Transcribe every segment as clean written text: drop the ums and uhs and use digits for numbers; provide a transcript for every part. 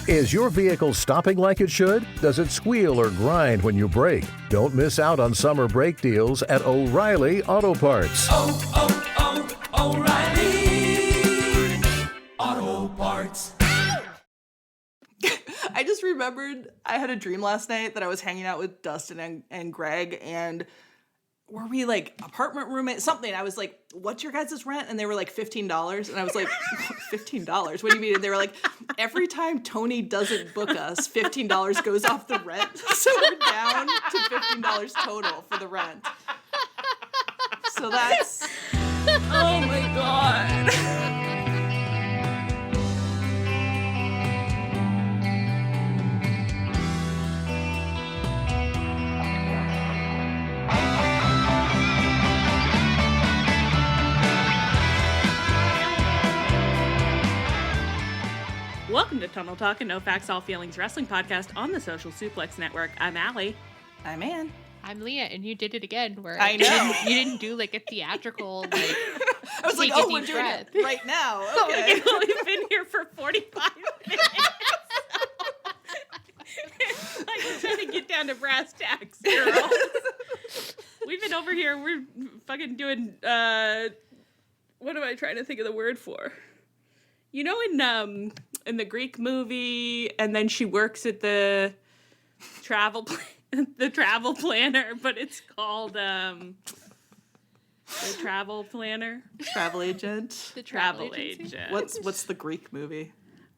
Is your vehicle stopping like it should? Does it squeal or grind when you brake? Don't miss out on summer brake deals at O'Reilly Auto Parts. O'Reilly Auto Parts. I just remembered I had a dream last night that I was hanging out with Dustin and Greg, and were we like apartment roommates? Something. I was like, what's your guys' rent? And they were like $15. And I was like, $15? What do you mean? And they were like, every time Toni doesn't book us, $15 goes off the rent. So we're down to $15 total for the rent. So that's, oh my God. Welcome to Tunnel Talk, a No Facts, All Feelings wrestling podcast on the Social Suplex Network. I'm Allie. I'm Ann. I'm Leah, and you did it again. Where I know. You didn't do like a theatrical, like, I was like, oh, we're doing it right now. Okay. We've been here for 45 minutes. Like, we're trying to get down to brass tacks, girl. We've been over here, we're fucking doing, what am I trying to think of the word for? You know, in the Greek movie, and then she works at the travel planner, but it's called the travel planner, Travel agent. the travel agency? agent. What's the Greek movie?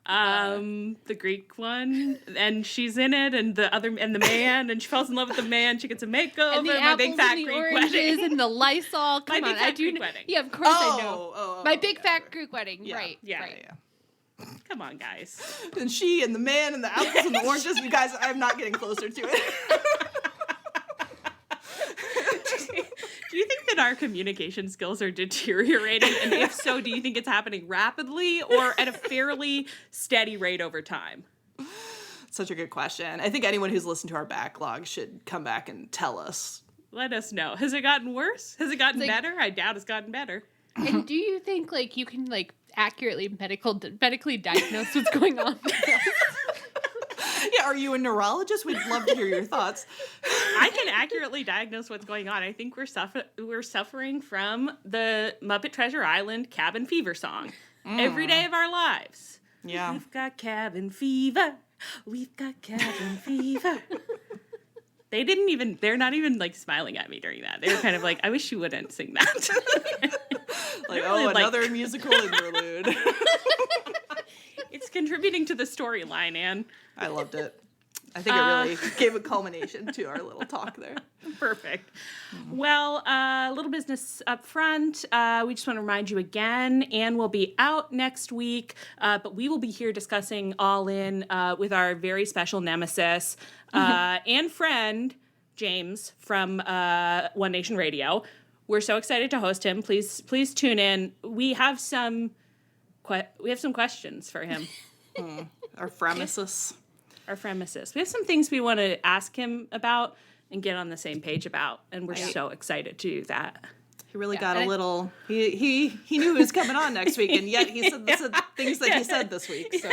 The Greek one, and she's in it, and the man, and she falls in love with the man. She gets a makeover. And the My apples big fat and the Greek oranges wedding. and the Lysol. Come My on, big fat I do. Greek wedding. Yeah, of course I know. My big okay. fat Greek wedding. Yeah. Right. Yeah. Right. Yeah. Come on, guys. And she and the man and the apples and the oranges. You guys, I'm not getting closer to it. Do you think that our communication skills are deteriorating? And if so, do you think it's happening rapidly or at a fairly steady rate over time? Such a good question. I think anyone who's listened to our backlog should come back and tell us. Let us know. Has it gotten worse? Has it gotten Like- better? I doubt it's gotten better. And do you think like you can like accurately medically diagnose what's going on? Yeah, are you a neurologist? We'd love to hear your thoughts. I can accurately diagnose what's going on. I think we're suffering from the Muppet Treasure Island cabin fever song every day of our lives. Yeah. We've got cabin fever. We've got cabin fever. They're not even like smiling at me during that. They were kind of like, I wish you wouldn't sing that. Like, really another musical interlude. It's contributing to the storyline, Anne. I loved it. I think it really gave a culmination to our little talk there. Perfect. Well, a little business up front. We just want to remind you again, Anne will be out next week, but we will be here discussing All In with our very special nemesis and friend, James, from One Nation Radio. We're so excited to host him. Please tune in. We have some questions for him. Our fremesis. Our fremesis. We have some things we want to ask him about and get on the same page about, and we're so excited to do that. He really got a little. He knew he was coming on next week, and yet he said the things that he said this week. So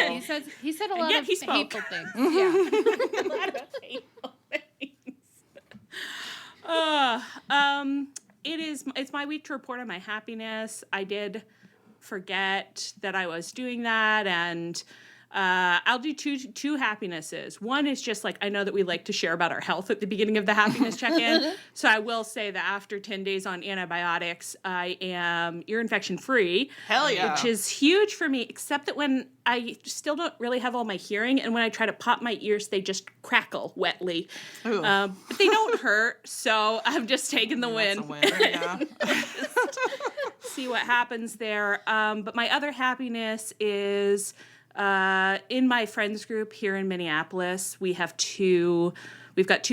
He said a lot of hateful things. A lot of hateful things. It's my week to report on my happiness. I did forget that I was doing that, and I'll do two happinesses. One is just like, I know that we like to share about our health at the beginning of the happiness check-in. So I will say that after 10 days on antibiotics, I am ear infection free. Hell yeah. Which is huge for me, except that when I still don't really have all my hearing, and when I try to pop my ears, they just crackle wetly. But they don't hurt, so I'm just taking the win. That's a win. Yeah. See what happens there. But my other happiness is in my friends group here in Minneapolis. We've got two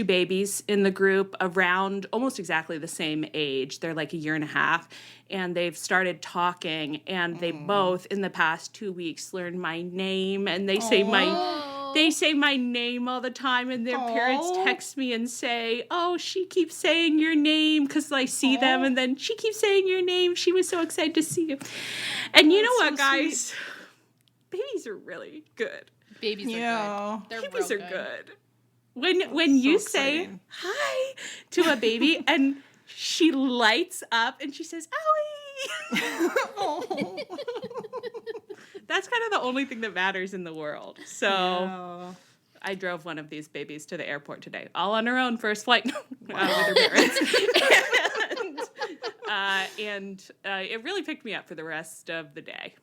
babies in the group around almost exactly the same age. They're like a year and a half, and they've started talking, and they both in the past 2 weeks learned my name, and they say my name all the time, and their parents text me and say, oh, she keeps saying your name, because I see them, and then she keeps saying your name. She was so excited to see you. And you know what, so guys? Sweet. babies are really good. Babies are Yeah. good. They're Babies real are good. When you say exciting. hi to a baby and she lights up and she says, "Owie." Oh. That's kind of the only thing that matters in the world. So Yeah. I drove one of these babies to the airport today, all on her own, first flight with her parents. and it really picked me up for the rest of the day.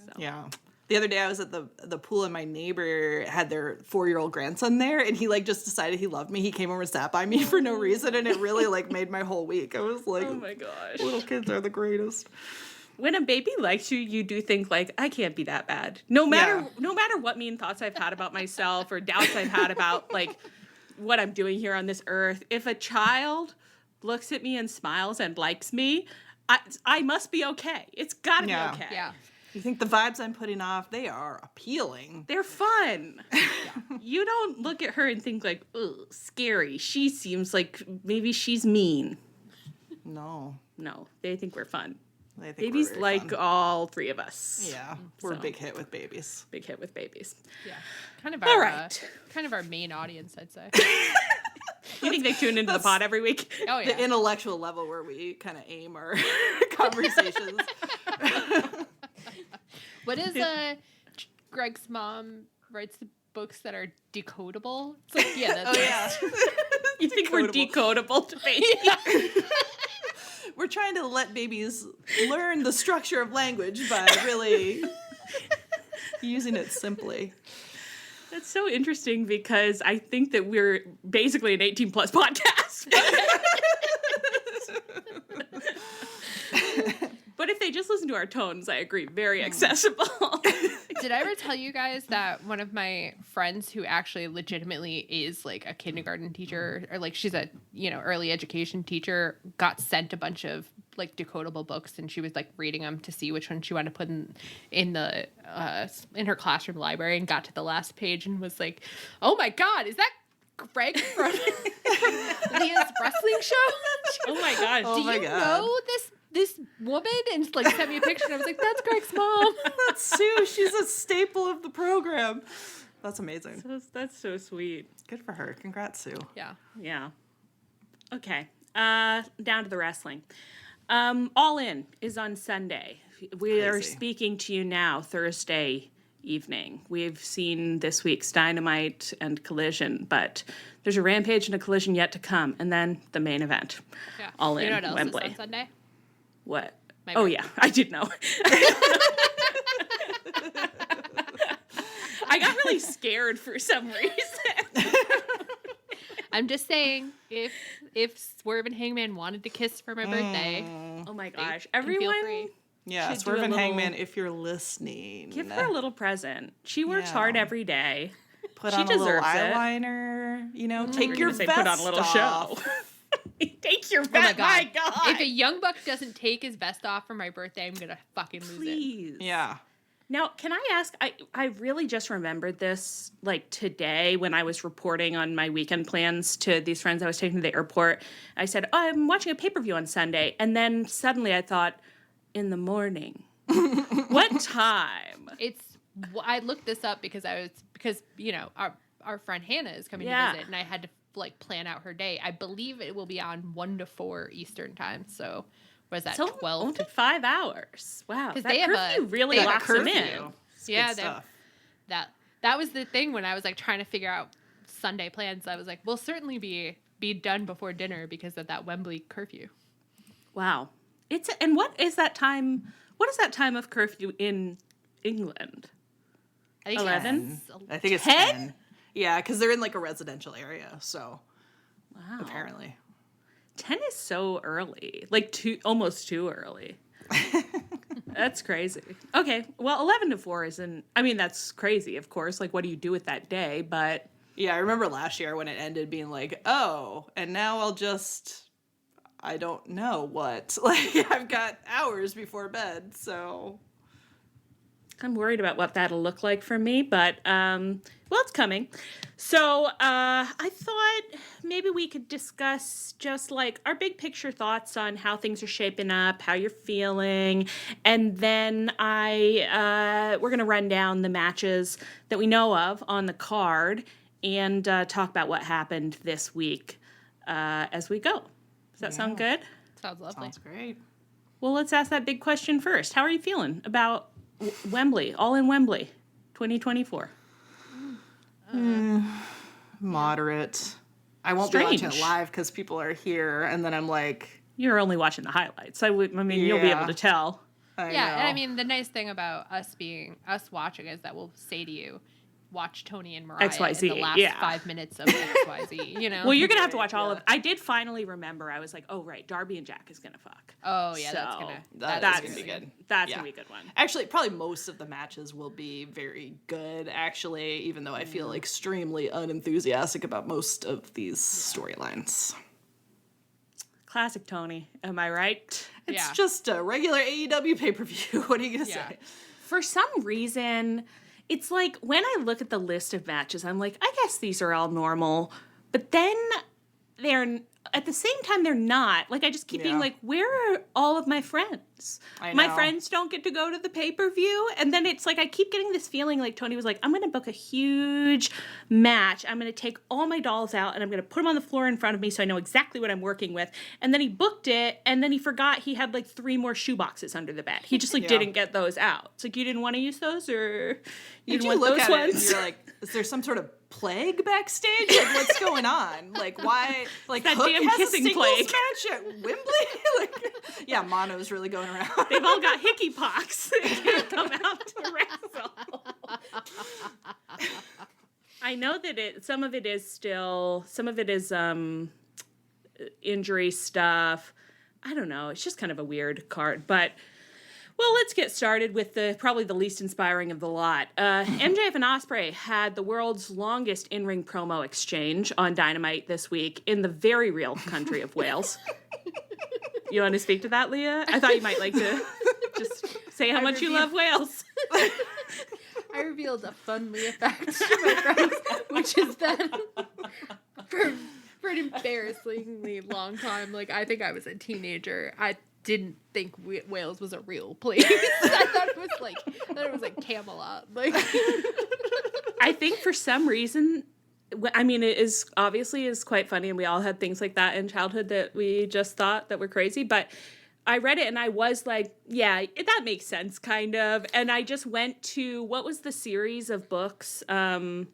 So. Yeah. The other day I was at the pool and my neighbor had their 4-year-old grandson there and he like just decided he loved me. He came over and sat by me for no reason and it really like made my whole week. I was like, Oh my gosh. little kids are the greatest. When a baby likes you, you do think like, I can't be that bad. No matter what mean thoughts I've had about myself or doubts I've had about like what I'm doing here on this earth. If a child looks at me and smiles and likes me, I must be okay. It's gotta Yeah. be okay. Yeah. You think the vibes I'm putting off, they are appealing. They're fun. You don't look at her and think like, ugh, scary. She seems like maybe she's mean. No. No, they think we're fun. They think Babies we're very like fun. all three of us. Yeah. We're a So. big hit with babies. Big hit with babies. Yeah. Kind of All our right. kind of our main audience, I'd say. You think they tune into the pod every week? Oh yeah. The intellectual level where we kind of aim our conversations. What is Greg's mom writes the books that are decodable? It's like, yeah, that's Yeah. You think we're decodable to babies? We're trying to let babies learn the structure of language by really using it simply. That's so interesting because I think that we're basically an 18 plus podcast. But if they just listen to our tones, I agree, very accessible. Did I ever tell you guys that one of my friends who actually legitimately is like a kindergarten teacher or like she's a, early education teacher got sent a bunch of like decodable books and she was like reading them to see which one she wanted to put in her classroom library and got to the last page and was like, "Oh my God, is that Greg from Leah's wrestling show? Oh my gosh. Oh Do my you God. know this woman?" And like sent me a picture and I was like, "That's Greg's mom." That's Sue. She's a staple of the program. That's amazing. That's so sweet. Good for her. Congrats, Sue. Yeah. Yeah. Okay. Down to the wrestling. All In is on Sunday. We are Crazy. speaking to you now, Thursday evening. We've seen this week's Dynamite and Collision, but there's a Rampage and a Collision yet to come, and then the main event. Yeah. All In, You know what else Wembley. is on Sunday? What? My Oh birthday. yeah, I did know. I got really scared for some reason. I'm just saying, if Swerve and Hangman wanted to kiss for my birthday, Oh my gosh, can feel everyone free. Yeah, Should Swerve do a and little- Hangman, if you're listening. give her a little present. She works Yeah. hard every day. Put she on a little deserves it. eyeliner. Take You're your gonna say vest put on a little off. show. Take your Oh my vest. God. My God. If a young buck doesn't take his vest off for my birthday, I'm gonna fucking lose it. Please. Yeah. Now, can I ask? I really just remembered this like today when I was reporting on my weekend plans to these friends I was taking to the airport. I said, "Oh, I'm watching a pay-per-view on Sunday," and then suddenly I thought, in the morning. What time? I looked this up because our friend Hannah is coming Yeah. to visit, and I had to like plan out her day. I believe it will be on 1 to 4 Eastern time. So was that So 12 only to 5 hours. Wow, 'Cause that they have curfew really They have a locks them curfew. in. It's Yeah, good they- stuff. that was the thing when I was like trying to figure out Sunday plans. I was like, we'll certainly be done before dinner because of that Wembley curfew. Wow, and what is that time? What is that time of curfew in England? I think 11? I think it's 10? 10. Yeah, because they're in like a residential area, so Wow, apparently. 10 is so early, like almost too early. That's crazy. Okay, well, 11 to 4 isn't. I mean, that's crazy, of course. Like, what do you do with that day? But Yeah, I remember last year when it ended being like, oh, and now I don't know what. Like, I've got hours before bed, so. I'm worried about what that'll look like for me, but well, it's coming. So I thought maybe we could discuss just like our big picture thoughts on how things are shaping up, how you're feeling, and then we're gonna run down the matches that we know of on the card and talk about what happened this week as we go. Does that sound good? Sounds lovely. Sounds great. Well, let's ask that big question first. How are you feeling about Wembley, all in Wembley, 2024? Moderate. I won't be watching it live because people are here, and then I'm like... You're only watching the highlights. You'll be able to tell. I know. And I mean, the nice thing about us watching is that we'll say to you, watch Toni and Mariah XYZ, in the last 5 minutes of XYZ, you know? Well, you're going to have to watch all of it. I did finally remember. I was like, oh, right, Darby and Jack is going to fuck. Oh, yeah, So, that's going to be good. That's going to be a good one. Actually, probably most of the matches will be very good, actually, even though I feel extremely unenthusiastic about most of these storylines. Classic Toni, am I right? It's just a regular AEW pay-per-view. What are you going to say? For some reason, it's like when I look at the list of matches, I'm like, I guess these are all normal. But then they're, at the same time, they're not. Like, I just keep being like, where are all of my friends? I My know. friends don't get to go to the pay-per-view. And then it's like, I keep getting this feeling like Toni was like, I'm going to book a huge match. I'm going to take all my dolls out and I'm going to put them on the floor in front of me so I know exactly what I'm working with. And then he booked it and then he forgot he had like 3 more shoe boxes under the bed. He just like didn't get those out. It's like, you didn't want to use those, or you didn't want look those at ones? it and you're like, is there some sort of plague backstage? Like, what's going on? Like, why? Like, That Hook damn has kissing a singles plague. match at Wembley? Like, yeah, Mono's really going around. They've all got hickey pox. They can't come out to wrestle. I know that some of it is injury stuff. I don't know. It's just kind of a weird card. But, well, let's get started with probably the least inspiring of the lot. MJF and Ospreay had the world's longest in-ring promo exchange on Dynamite this week in the very real country of Wales. You want to speak to that, Leah? I thought you might like to just say how much you love Wales. I revealed a fun Leah fact to my friends, which is that for an embarrassingly long time, like, I think I was a teenager, I didn't think Wales was a real place. I thought it was like Camelot. Like, I think for some reason, I mean, it is quite funny, and we all had things like that in childhood that we just thought that were crazy. But I read it and I was like, yeah, that makes sense, kind of. And I just went to, what was the series of books that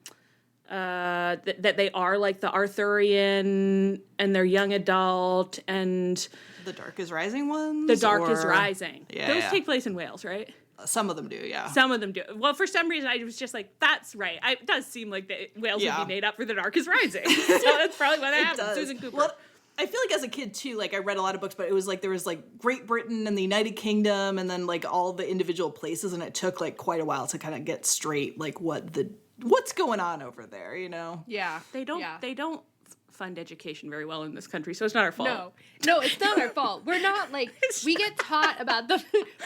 they are like the Arthurian and they're young adult and The Dark is Rising ones? The Dark is Rising. Yeah, Those take place in Wales, right? Some of them do, yeah. Some of them do. Well, for some reason, I was just like, that's right. It does seem like Wales would be made up for The Dark is Rising. So that's probably what happened. Does. Susan Cooper. Well, I feel like as a kid, too, like, I read a lot of books, but it was like there was, like, Great Britain and the United Kingdom and then, like, all the individual places, and it took, like, quite a while to kind of get straight, like, what's going on over there, you know? yeah. They don't fund education very well in this country, so it's not our fault. No, it's not our fault. We're not, like, we get taught about the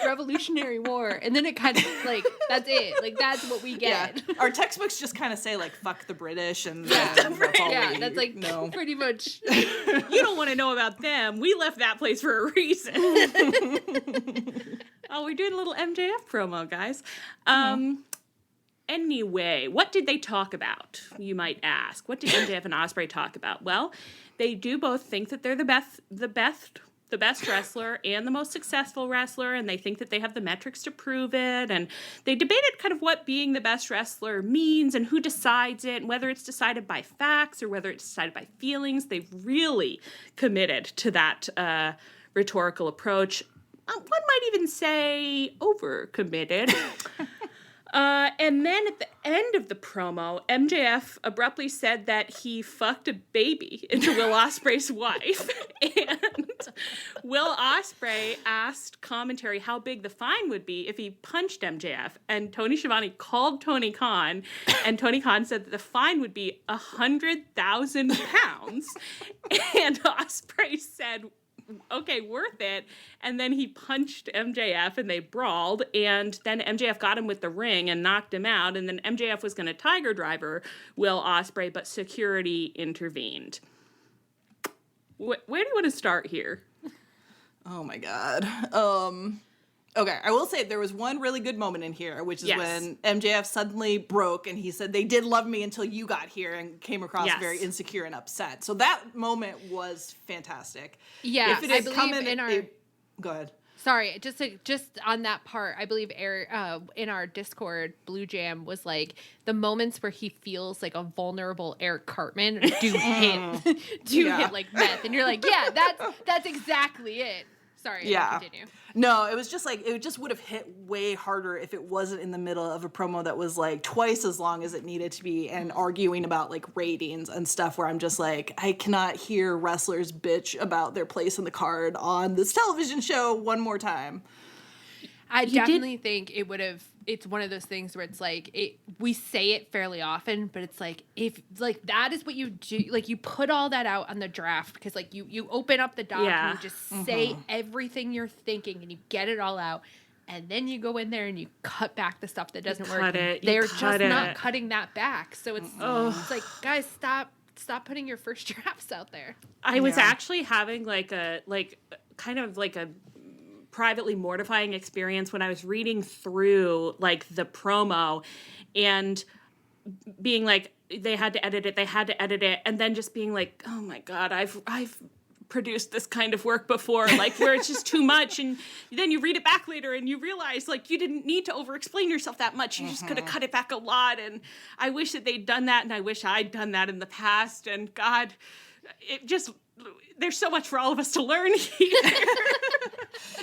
Revolutionary War, and then it kind of, like, that's it. Like, that's what we get. Yeah. Our textbooks just kind of say, like, fuck the British, and Yeah, that's all yeah, we that's, like, know. pretty much. You don't want to know about them. We left that place for a reason. Oh, we're doing a little MJF promo, guys. Anyway, what did they talk about, you might ask? What did MJF and Ospreay talk about? Well, they do both think that they're the best wrestler and the most successful wrestler, and they think that they have the metrics to prove it, and they debated kind of what being the best wrestler means and who decides it, and whether it's decided by facts or whether it's decided by feelings. They've really committed to that rhetorical approach. One might even say overcommitted. And then at the end of the promo, MJF abruptly said that he fucked a baby into Will Ospreay's wife. And Will Ospreay asked commentary how big the fine would be if he punched MJF. And Tony Schiavone called Tony Khan, and Tony Khan said that the fine would be 100,000 pounds. And Ospreay said, okay, worth it. And then he punched MJF and they brawled. And then MJF got him with the ring and knocked him out. And then MJF was going to Tiger Driver Will Ospreay, but security intervened. Where do you want to start here? Oh my God. Okay, I will say there was one really good moment in here, which is when MJF suddenly broke and he said, they did love me until you got here, and came across very insecure and upset. So that moment was fantastic. Yeah, if it had come go ahead. Sorry, just on that part, I believe Eric, in our Discord, Blue Jam was like, the moments where he feels like a vulnerable Eric Cartman do hit like meth. And you're like, yeah, that's exactly it. Sorry, continue. No, it was just like, it just would have hit way harder if it wasn't in the middle of a promo that was like twice as long as it needed to be and arguing about like ratings and stuff, where I'm just like, I cannot hear wrestlers bitch about their place in the card on this television show one more time. I definitely think it would have. It's one of those things where it's like we say it fairly often, but it's like, if like that is what you do, like you put all that out on the draft, because like you open up the doc and you just say everything you're thinking and you get it all out, and then you go in there and you cut back the stuff that doesn't work. They're just not cutting that back, so it's like, guys, stop putting your first drafts out there. I was actually having kind of a privately mortifying experience when I was reading through like the promo and being like, they had to edit it, and then just being like, oh my God, I've produced this kind of work before, like where it's just too much, and then you read it back later and you realize like you didn't need to over explain yourself that much. You just could have cut it back a lot, and I wish that they'd done that, and I wish I'd done that in the past, and God, it just, there's so much for all of us to learn here.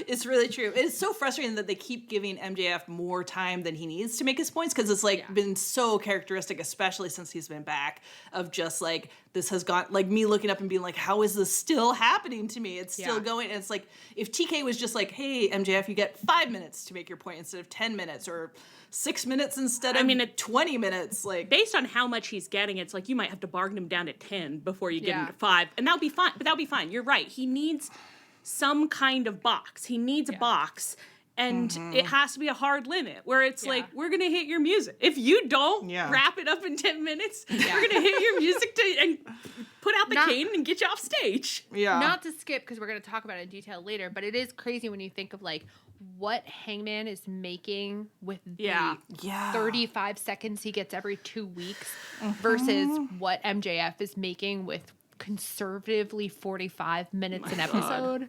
It's really true. It's so frustrating that they keep giving MJF more time than he needs to make his points, because it's like been so characteristic, especially since he's been back, of just like, this has gone, like me looking up and being like, how is this still happening to me? It's still going. And it's like, if TK was just like, hey, MJF, you get 5 minutes to make your point instead of 10 minutes, or 6 minutes instead of 20 minutes. Like, based on how much he's getting, it's like you might have to bargain him down to 10 before you get him to 5. And that'll be fine. But that'll be fine. You're right. He needs some kind of box. He needs a box. And it has to be a hard limit where it's like, we're going to hit your music. If you don't wrap it up in 10 minutes, we're going to hit your music and put out the cane and get you off stage. Yeah. Not to skip, because we're going to talk about it in detail later, but it is crazy when you think of like what Hangman is making with the 35 seconds he gets every 2 weeks versus what MJF is making with conservatively 45 minutes an episode.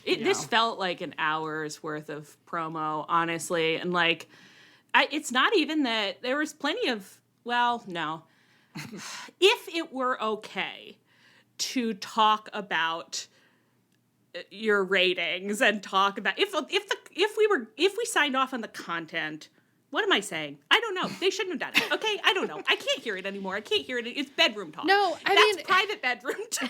This felt like an hour's worth of promo, honestly. And like, it's not even that there was plenty of, well, no. If it were okay to talk about your ratings and talk about, if we signed off on the content, what am I saying? I don't know. They shouldn't have done it. Okay, I don't know. I can't hear it anymore. I can't hear it. It's bedroom talk. No, That's private bedroom talk.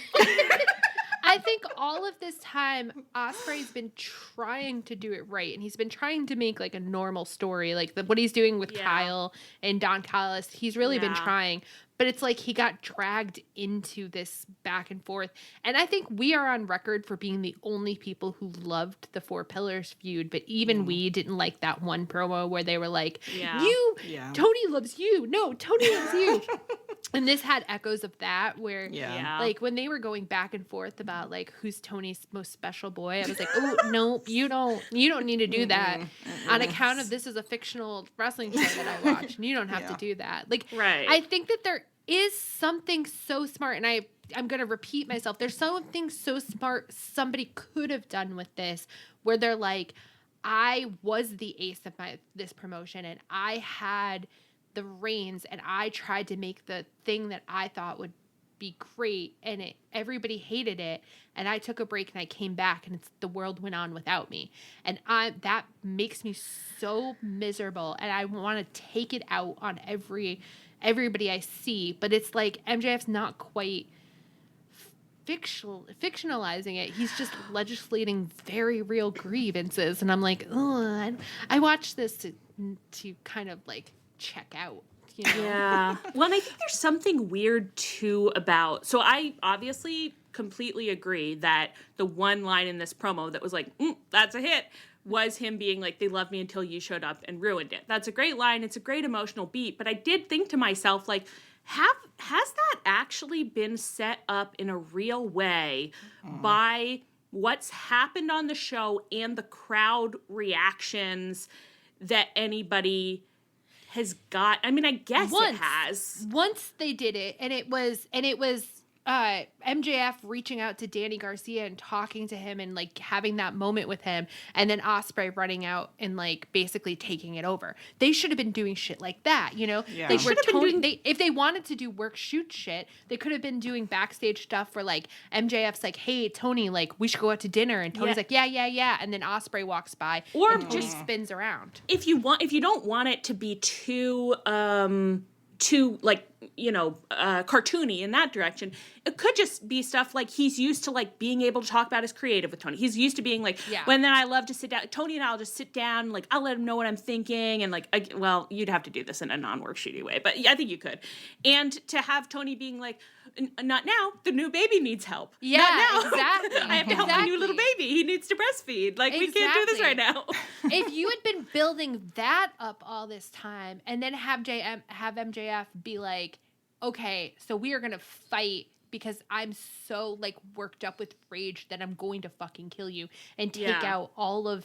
I think all of this time, Ospreay's been trying to do it right, and he's been trying to make like a normal story, like what he's doing with Kyle and Don Callis. He's really been trying, but it's like he got dragged into this back and forth. And I think we are on record for being the only people who loved the Four Pillars feud, but even we didn't like that one promo where they were like, Tony loves you. No, Tony loves you. And this had echoes of that, where like when they were going back and forth about like who's Tony's most special boy, I was like, oh no, you don't need to do that on account of this is a fictional wrestling show that I watch, and you don't have to do that. Like, I think that there is something so smart, and I'm gonna repeat myself. There's something so smart somebody could have done with this, where they're like, I was the ace of this promotion, and I had the reins, and I tried to make the thing that I thought would be great, and everybody hated it, and I took a break and I came back, and the world went on without me, and that makes me so miserable, and I want to take it out on everybody I see. But it's like MJF's not quite fictionalizing it. He's just legislating very real grievances, and I'm like, oh, I watched this to kind of like check out, you know? Yeah. Well, and I think there's something weird too about, so I obviously completely agree that the one line in this promo that was like, that's a hit, was him being like, they loved me until you showed up and ruined it. That's a great line. It's a great emotional beat. But I did think to myself, like, has that actually been set up in a real way by what's happened on the show and the crowd reactions that anybody has got? I mean, I guess it has. Once they did it, and it was MJF reaching out to Danny Garcia and talking to him and like having that moment with him, and then Ospreay running out and like basically taking it over. They should have been doing shit like that, you know? Yeah. Like where Tony, if they wanted to do work shoot shit, they could have been doing backstage stuff where like MJF's like, hey Tony, like we should go out to dinner, and Tony's like, yeah, and then Ospreay walks by or and Tony spins around. If you don't want it to be too like, you know, cartoony in that direction, it could just be stuff like he's used to like being able to talk about his creative with Tony. He's used to being like, when then I love to sit down, Tony and I'll just sit down, like I'll let him know what I'm thinking, and like, well, you'd have to do this in a non-worksheety way, but I think you could. And to have Tony being like, not now, the new baby needs help. Yeah, not now. exactly. I have to help my new little baby. He needs to breastfeed. Like, we can't do this right now. If you had been building that up all this time and then have MJF be like, okay, so we are going to fight because I'm so like worked up with rage that I'm going to fucking kill you and take out all of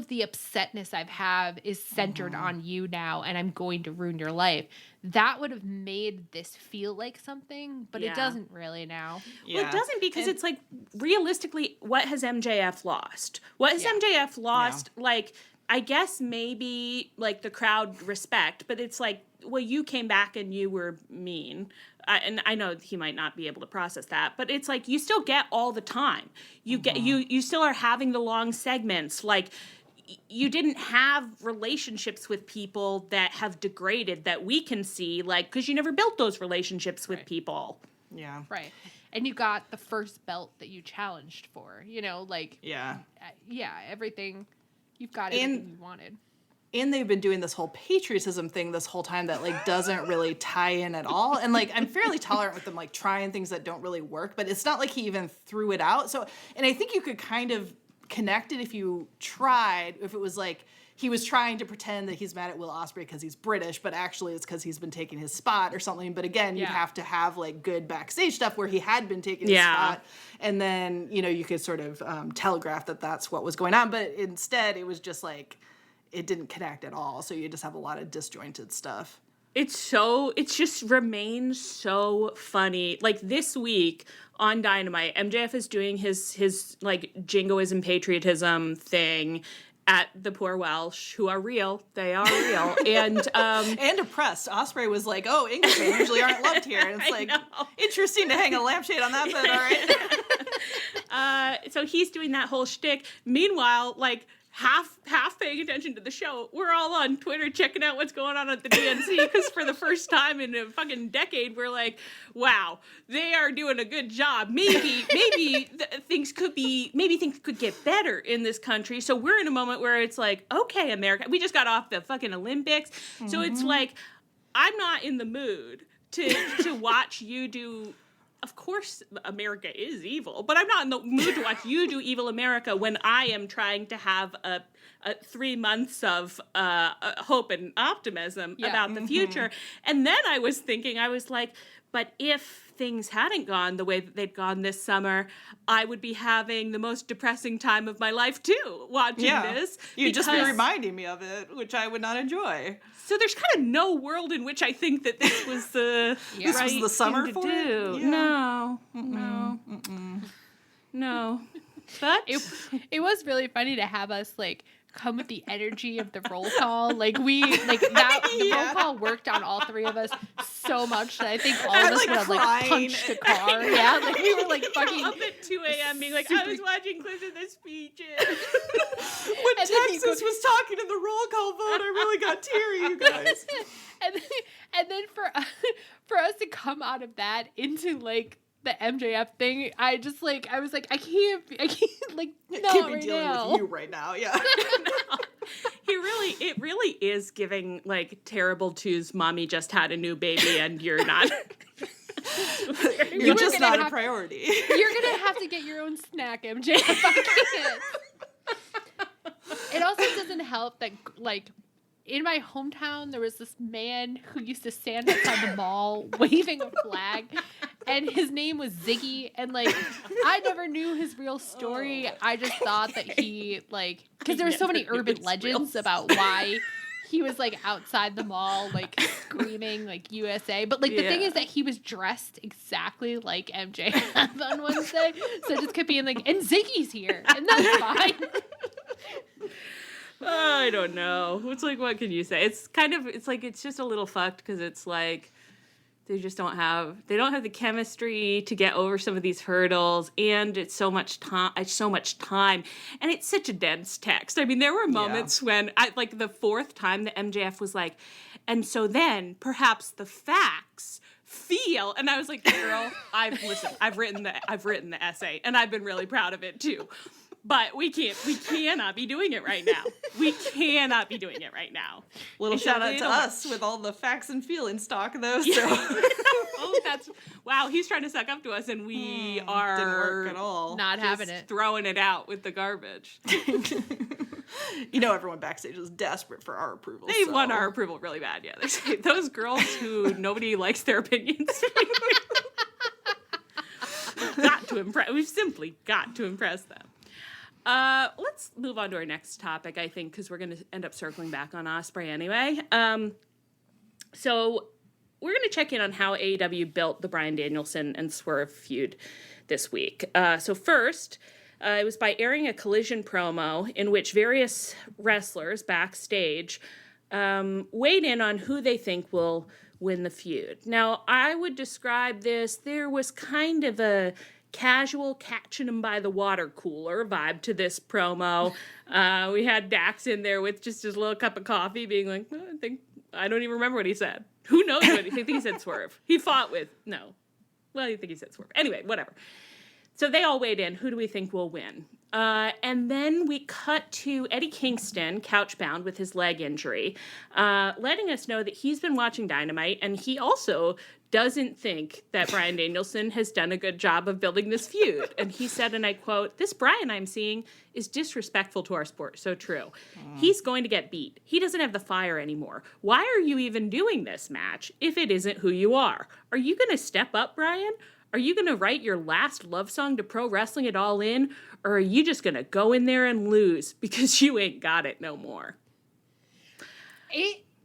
the upsetness I've have is centered on you now, and I'm going to ruin your life. That would have made this feel like something, but it doesn't really now. Well, it doesn't, because it's like, realistically, what has MJF lost? What has MJF lost? Like, I guess maybe like the crowd respect, but it's like, well, you came back and you were mean. And I know he might not be able to process that, but it's like, you still get all the time. You get, you still are having the long segments. Like, you didn't have relationships with people that have degraded that we can see, like, because you never built those relationships with people. Yeah. Right. And you got the first belt that you challenged for, you know, like, everything, you've got everything you wanted. And they've been doing this whole patriotism thing this whole time that like doesn't really tie in at all. And like, I'm fairly tolerant with them like trying things that don't really work, but it's not like he even threw it out. So, and I think you could kind of connect it if you tried, if it was like he was trying to pretend that he's mad at Will Ospreay because he's British, but actually it's because he's been taking his spot or something. But again, you'd have to have like good backstage stuff where he had been taking his spot. And then, you know, you could sort of telegraph that that's what was going on. But instead it was just like, it didn't connect at all. So you just have a lot of disjointed stuff. It just remains so funny. Like this week on Dynamite, MJF is doing his like jingoism patriotism thing at the poor Welsh, who are real. They are real. And oppressed. Ospreay was like, oh, Englishmen usually aren't loved here. And it's like, interesting to hang a lampshade on that, but all right. So he's doing that whole shtick. Meanwhile, like, half paying attention to the show, we're all on Twitter checking out what's going on at the DNC, because for the first time in a fucking decade, we're like, wow, they are doing a good job. Maybe things could get better in this country. So we're in a moment where it's like, okay, America, we just got off the fucking Olympics. So it's like, I'm not in the mood to watch you do. Of course, America is evil, but I'm not in the mood to watch you do evil America when I am trying to have a 3 months of hope and optimism about the future. And then I was thinking, I was like, but if things hadn't gone the way that they'd gone this summer, I would be having the most depressing time of my life too, watching this. You'd just be reminding me of it, which I would not enjoy. So there's kind of no world in which I think that this was the this was the summer thing to for do. it? Yeah. No. But it was really funny to have us like come with the energy of the roll call. Like the roll call worked on all three of us so much that I think all of us would have like punched a car. Yeah, like we were like fucking up at 2 a.m. being like, I was watching clips of the speeches. When Texas was talking in the roll call vote, I really got teary, you guys. and then for us to come out of that into like the MJF thing, I was like, I can't like, no, can't be right dealing now. with you right now. Yeah. It really is giving like terrible twos. Mommy just had a new baby and you're not. You're just not a priority. You're gonna have to get your own snack, MJ. I can't. It also doesn't help that, like, in my hometown, there was this man who used to stand outside the mall waving a flag, and his name was Ziggy. And, like, I never knew his real story. I just thought that he, like, because there were so many urban legends about why he was, like, outside the mall, like, screaming, like, USA. But, like, the thing is that he was dressed exactly like MJF on Wednesday. So it just kept being like, and Ziggy's here. And that's fine. I don't know. It's like, what can you say? It's just a little fucked because it's like they don't have the chemistry to get over some of these hurdles, and it's so much time, and it's such a dense text. I mean, there were moments when like the fourth time that MJF was like, and so then perhaps the facts feel, and I was like, girl, I've written the essay, and I've been really proud of it too. But we cannot be doing it right now. We cannot be doing it right now. Little shout out to us with all the facts and feelings talk, though. So. Wow, he's trying to suck up to us, and we are didn't work at all. Not having it. Throwing it out with the garbage. You know, everyone backstage is desperate for our approval. They want our approval really bad, yeah. They say those girls who nobody likes their opinions. We've simply got to impress them. Let's move on to our next topic, I think, because we're going to end up circling back on Ospreay anyway. So we're going to check in on how AEW built the Bryan Danielson and Swerve feud this week. So first, it was by airing a Collision promo in which various wrestlers backstage weighed in on who they think will win the feud. Now, I would describe this, there was kind of a casual catching him by the water cooler vibe to this promo. We had Dax in there with just his little cup of coffee being like, I don't even remember what he said. Who knows what I think he said Swerve. He fought with, no. Well, I think he said Swerve. Anyway, whatever. So they all weighed in. Who do we think will win? And then we cut to Eddie Kingston, couch-bound with his leg injury, letting us know that he's been watching Dynamite, and he also doesn't think that Bryan Danielson has done a good job of building this feud. And he said, and I quote, "This Bryan I'm seeing is disrespectful to our sport." So true. He's going to get beat. He doesn't have the fire anymore. Why are you even doing this match if it isn't who you are? Are you going to step up, Bryan? Are you going to write your last love song to Pro Wrestling It All In? Or are you just going to go in there and lose because you ain't got it no more?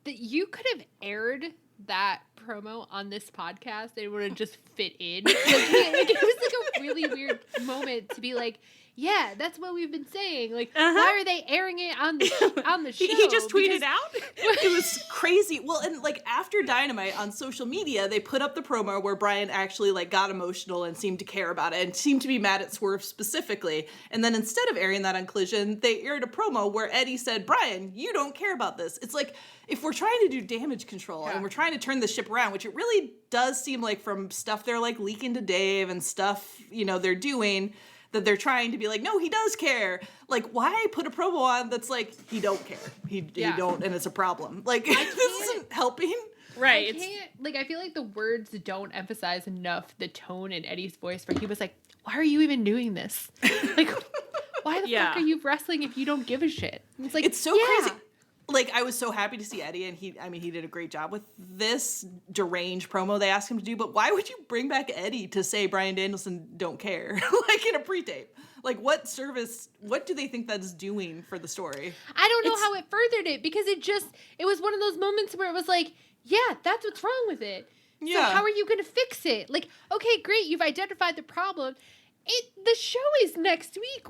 You could have aired that promo on this podcast. It would have just fit in. It was like a really weird moment to be like, yeah, that's what we've been saying. Like, why are they airing it on the show? He just tweeted out? It was crazy. Well, and like after Dynamite on social media, they put up the promo where Bryan actually like got emotional and seemed to care about it and seemed to be mad at Swerve specifically. And then instead of airing that on Collision, they aired a promo where Eddie said, "Bryan, you don't care about this." It's like, if we're trying to do damage control and we're trying to turn the ship around, which it really does seem like from stuff they're like leaking to Dave and stuff, you know, they're doing, that they're trying to be like, no, he does care. Like, why put a promo on that's like, he don't care. He don't, and it's a problem. Like, this isn't helping. Right. I feel like the words don't emphasize enough the tone in Eddie's voice where he was like, why are you even doing this? Like, why the fuck are you wrestling if you don't give a shit? It's like, it's so crazy. Like, I was so happy to see Eddie, and he did a great job with this deranged promo they asked him to do, but why would you bring back Eddie to say Bryan Danielson don't care? Like, in a pre-tape. Like, what do they think that's doing for the story? I don't know how it furthered it, because it was one of those moments where it was like, yeah, that's what's wrong with it. Yeah. So how are you going to fix it? Like, okay, great, you've identified the problem. The show is next week.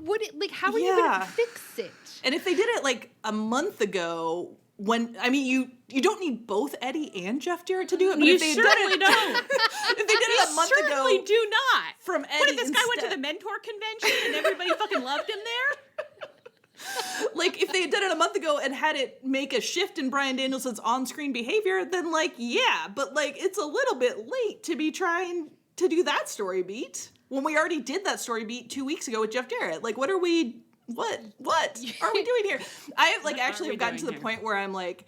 How are you going to fix it? And if they did it like a month ago, you don't need both Eddie and Jeff Jarrett to do it. But you certainly don't. If they did it a month ago, certainly do not. From Eddie, what if this guy went to the mentor convention and everybody fucking loved him there? Like, if they had done it a month ago and had it make a shift in Bryan Danielson's on-screen behavior, then but it's a little bit late to be trying to do that story beat when we already did that story beat 2 weeks ago with Jeff Jarrett. Like, what are we are we doing here? I actually have gotten to the point where I'm like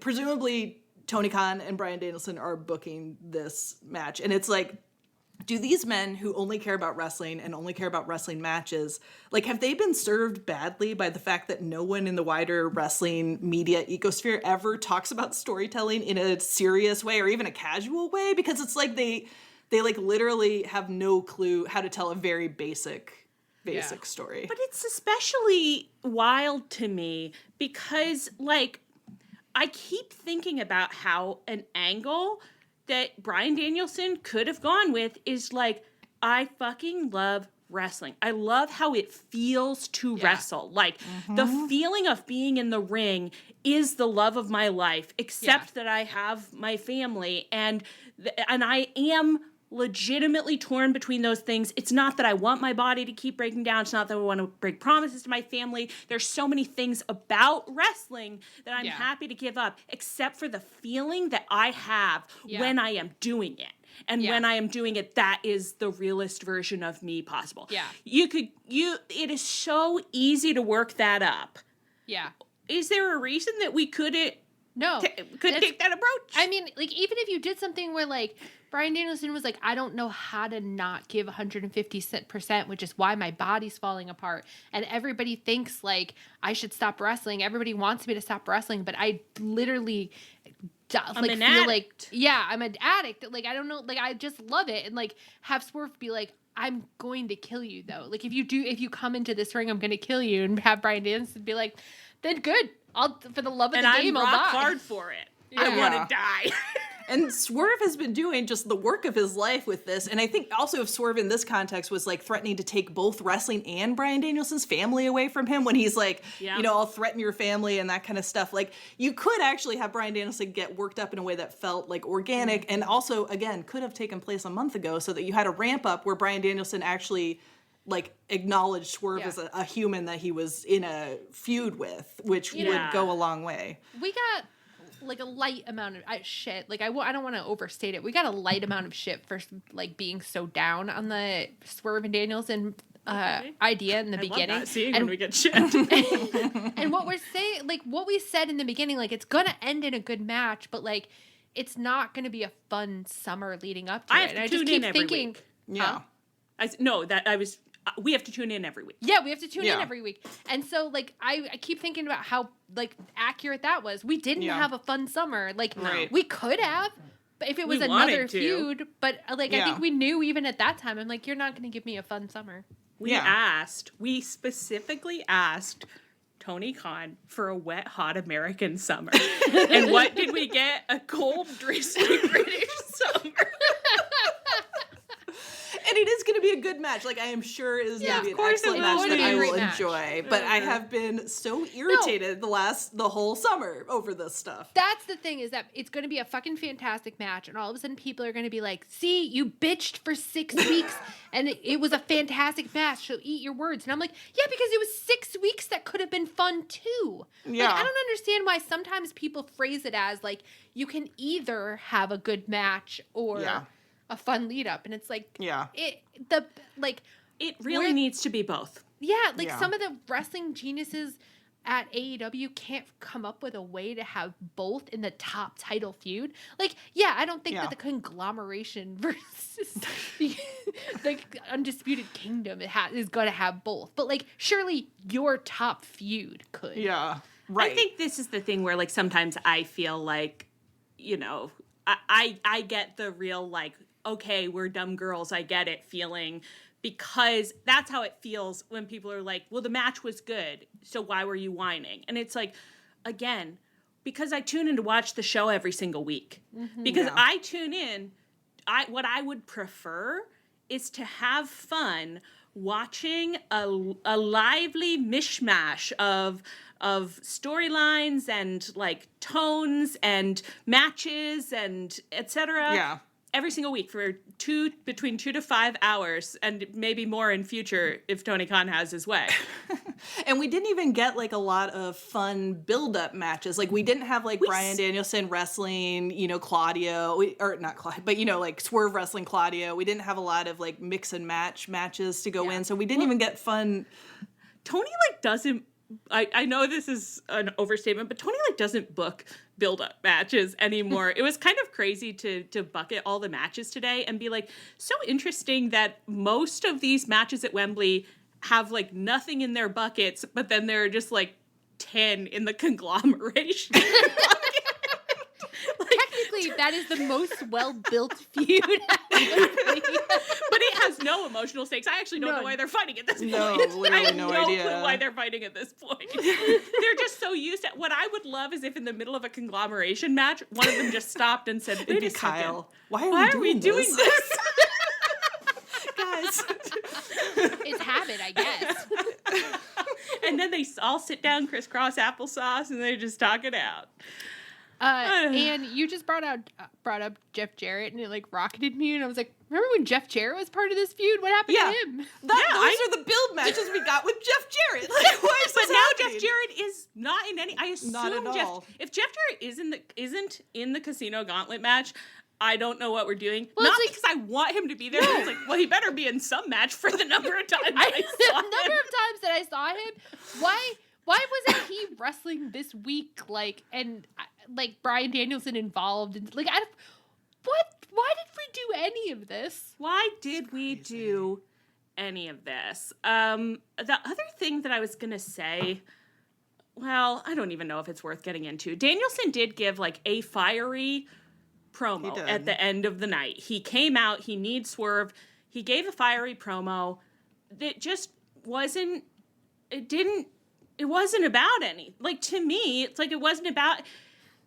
presumably Tony Khan and Bryan Danielson are booking this match. And it's like, do these men who only care about wrestling and only care about wrestling matches, like, have they been served badly by the fact that no one in the wider wrestling media ecosphere ever talks about storytelling in a serious way or even a casual way? Because it's like they like literally have no clue how to tell a very basic story. But it's especially wild to me because, like, I keep thinking about how an angle that Bryan Danielson could have gone with is like, I fucking love wrestling. I love how it feels to wrestle. Like, the feeling of being in the ring is the love of my life, except that I have my family, and I am legitimately torn between those things. It's not that I want my body to keep breaking down. It's not that I want to break promises to my family. There's so many things about wrestling that I'm happy to give up, except for the feeling that I have when I am doing it. And when I am doing it, that is the realest version of me possible. Yeah. It is so easy to work that up. Yeah. Is there a reason that we couldn't take that approach? I mean, like, even if you did something where, like, Bryan Danielson was like, I don't know how to not give 150%, which is why my body's falling apart. And everybody thinks, like, I should stop wrestling. Everybody wants me to stop wrestling, but I literally I'm an addict. I'm an addict. Like, I don't know. Like, I just love it. And, like, have Swerve be like, I'm going to kill you, though. Like, if you come into this ring, I'm going to kill you. And have Bryan Danielson be like, then good. For the love of the game, I'll die. And I'm rock hard for it. Yeah. I want to die. And Swerve has been doing just the work of his life with this. And I think also if Swerve in this context was like threatening to take both wrestling and Bryan Danielson's family away from him when he's like, I'll threaten your family and that kind of stuff. Like, you could actually have Bryan Danielson get worked up in a way that felt like organic and also, again, could have taken place a month ago so that you had a ramp up where Bryan Danielson actually like acknowledged Swerve as a human that he was in a feud with, which would go a long way. We got like a light amount of shit. Like, I don't want to overstate it. We got a light amount of shit for like being so down on the Swerve and Danielson idea in the beginning. Love that, seeing when we get shit. And what we're saying, like what we said in the beginning, like it's gonna end in a good match, but like it's not gonna be a fun summer leading up to it. And I just keep thinking, Yeah. we have to tune in every week. Yeah, we have to tune in every week. And so, like, I keep thinking about how, like, accurate that was. We didn't have a fun summer. Like, we could have, but if it was another feud. But, like, I think we knew even at that time, I'm like, you're not going to give me a fun summer. We specifically asked Tony Khan for a wet, hot American summer. And what did we get? A cold, drizzly British summer. And it is going to be a good match. Like, I am sure it is going to be an excellent match that I will enjoy. But I have been so irritated the whole summer over this stuff. That's the thing, is that it's going to be a fucking fantastic match. And all of a sudden people are going to be like, see, you bitched for 6 weeks and it was a fantastic match. So eat your words. And I'm like, yeah, because it was 6 weeks that could have been fun too. Yeah. Like, I don't understand why sometimes people phrase it as like, you can either have a good match or... a fun lead up, and it's like it really needs to be both. Some of the wrestling geniuses at AEW can't come up with a way to have both in the top title feud. Like, I don't think that the conglomeration versus the Undisputed Kingdom is going to have both, but like surely your top feud could. Yeah, right. I think this is the thing where like sometimes I feel like, I get the real like, okay, we're dumb girls, I get it feeling, because that's how it feels when people are like, well, the match was good, so why were you whining? And it's like, again, because I tune in to watch the show every single week. Mm-hmm, because I tune in, what I would prefer is to have fun watching a lively mishmash of storylines and like tones and matches and etc. Yeah. Every single week for between 2 to 5 hours, and maybe more in future if Tony Khan has his way. And we didn't even get like a lot of fun build-up matches. Like we didn't have like Bryan Danielson wrestling, Claudio, like Swerve wrestling Claudio. We didn't have a lot of like mix and match matches to go in, so we didn't even get fun. Tony like doesn't I know this is an overstatement, but Tony like doesn't book build-up matches anymore. It was kind of crazy to bucket all the matches today and be like, so interesting that most of these matches at Wembley have like nothing in their buckets, but then there are just like 10 in the conglomeration. Technically, that is the most well-built feud. But it has no emotional stakes. I actually don't know why they're fighting at this point. Literally I have no no idea. clue why they're fighting at this point. They're just so used to. What I would love is if in the middle of a conglomeration match, one of them just stopped and said, "Wait a second, Kyle, why are we doing this?" Guys? It's habit, I guess. And then they all sit down, crisscross applesauce, and they just talk it out. And you just brought up Jeff Jarrett, and it like rocketed me, and I was like, remember when Jeff Jarrett was part of this feud? What happened to him? Those are the build matches we got with Jeff Jarrett. Like, why is But this now happening? Jeff Jarrett is not in any. I assume Not at all. If Jeff Jarrett isn't in the Casino Gauntlet match, I don't know what we're doing. Well, Not it's like- because I want him to be there. But it's like, well, he better be in some match for the number of times I The saw number him. of times that I saw him, why wasn't he wrestling this week? Like Bryan Danielson involved, and like why did we do any of this? Why did we do any of this? The other thing that I was gonna say, well, I don't even know if it's worth getting into. Danielson did give like a fiery promo at the end of the night. He came out, he needs Swerve. He gave a fiery promo that just wasn't about any. Like, to me, it's like it wasn't about.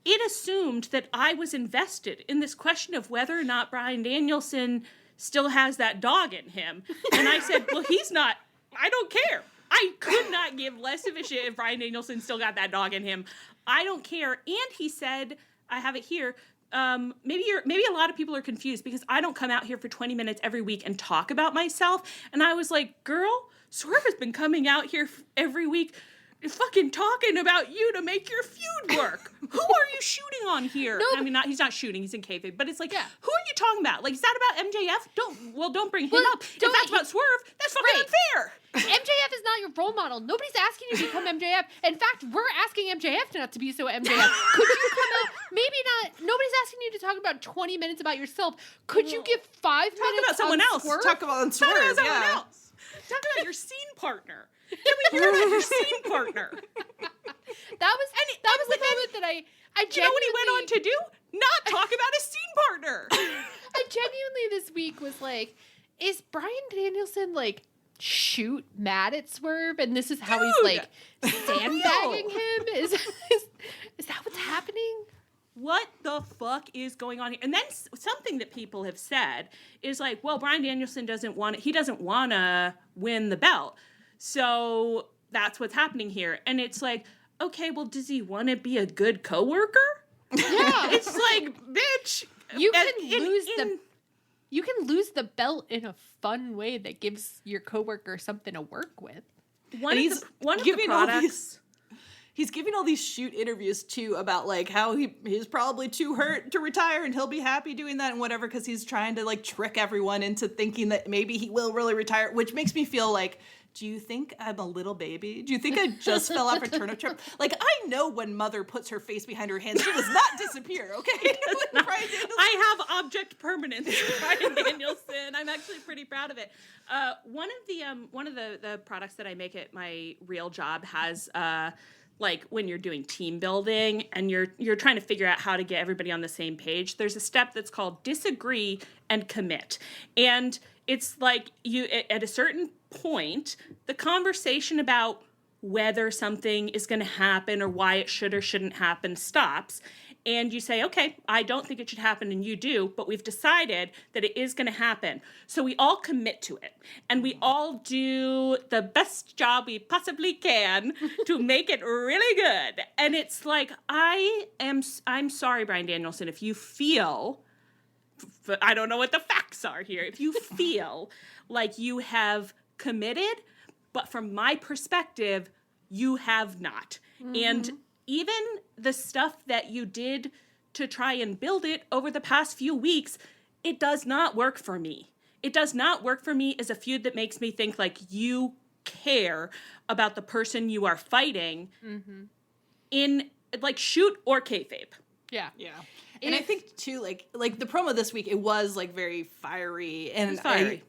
It assumed that I was invested in this question of whether or not Bryan Danielson still has that dog in him. And I said, well, he's not. I don't care. I could not give less of a shit if Bryan Danielson still got that dog in him. I don't care. And he said, I have it here, maybe a lot of people are confused because I don't come out here for 20 minutes every week and talk about myself. And I was like, girl, Swerve has been coming out here every week fucking talking about you to make your feud work. Who are you shooting on here? No, I mean, he's not shooting, he's in kayfabe, but it's like, Yeah. who are you talking about? Like, is that about MJF? Don't bring him Well, up. If that's about Swerve, that's fucking Right. unfair. MJF is not your role model. Nobody's asking you to become MJF. In fact, we're asking MJF not to be so MJF. Could you come out? Maybe not. Nobody's asking you to talk about 20 minutes about yourself. Could you give 5 minutes about someone on else. Swerve? Talk about Talk Swerve, about someone yeah. else. Talk about your scene partner. Can we hear about your scene partner? That was the moment that I Do you know what he went on to do? Not talk about his scene partner. I genuinely this week was like, is Bryan Danielson like shoot mad at Swerve, and this is how he's like sandbagging him? Is that what's happening? What the fuck is going on here? And then something that people have said is like, well, Bryan Danielson doesn't want to win the belt. So that's what's happening here. And it's like, okay, well, does he want to be a good coworker? Yeah. It's like, bitch. You can lose the belt in a fun way that gives your coworker something to work with. One of the products. He's giving all these shoot interviews too about like how he's probably too hurt to retire and he'll be happy doing that and whatever because he's trying to like trick everyone into thinking that maybe he will really retire, which makes me feel like, do you think I'm a little baby? Do you think I just fell off a turnip truck? Like, I know when Mother puts her face behind her hands, she does not disappear, okay? I have object permanence, Bryan Danielson. I'm actually pretty proud of it. One of the products that I make at my real job has like when you're doing team building and you're trying to figure out how to get everybody on the same page, there's a step that's called disagree and commit. And it's like you at a certain point, the conversation about whether something is going to happen or why it should or shouldn't happen stops. And you say, okay, I don't think it should happen and you do, but we've decided that it is going to happen. So we all commit to it and we all do the best job we possibly can to make it really good. And it's like, I'm sorry, Bryan Danielson, if you feel, I don't know what the facts are here. If you feel like you have committed, but from my perspective, you have not. Mm-hmm. And even the stuff that you did to try and build it over the past few weeks, it does not work for me. It does not work for me as a feud that makes me think like you care about the person you are fighting in, like, shoot or kayfabe. Yeah. Yeah. And I think too, like the promo this week, it was like very fiery, and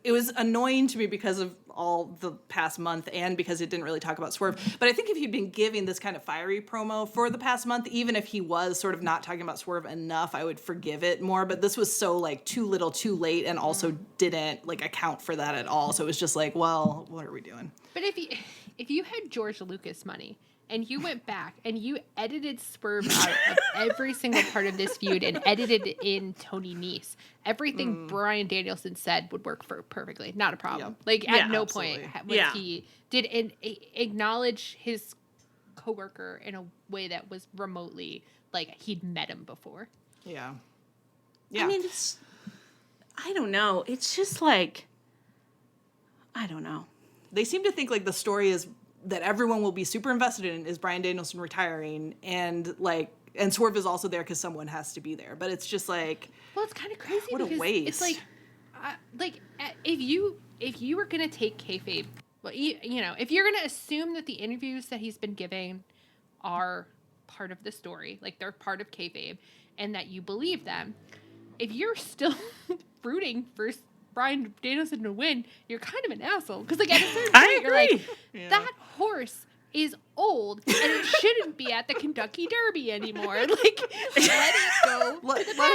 it was annoying to me because of all the past month and because it didn't really talk about Swerve. But I think if he'd been giving this kind of fiery promo for the past month, even if he was sort of not talking about Swerve enough, I would forgive it more. But this was so like too little, too late, and also didn't like account for that at all. So it was just like, well, what are we doing? But if you had George Lucas money, and you went back and you edited Swerve out of every single part of this feud and edited in Tony Nese, everything Bryan Danielson said would work perfectly. Not a problem. Yep. Like, at no absolutely. point was he did acknowledge his coworker in a way that was remotely like he'd met him before. Yeah. I mean, I don't know. It's just like, I don't know. They seem to think like the story is that everyone will be super invested in is Bryan Danielson retiring, and Swerve is also there because someone has to be there. But it's just like, well, it's kind of crazy. What a because waste. It's like, if you were gonna take kayfabe, well, you know, if you're gonna assume that the interviews that he's been giving are part of the story, like they're part of kayfabe, and that you believe them, if you're still rooting for Bryan Danielson to win, you're kind of an asshole. Because, like, at a certain point, you're like, that horse is old, and it shouldn't be at the Kentucky Derby anymore. Like, let it go.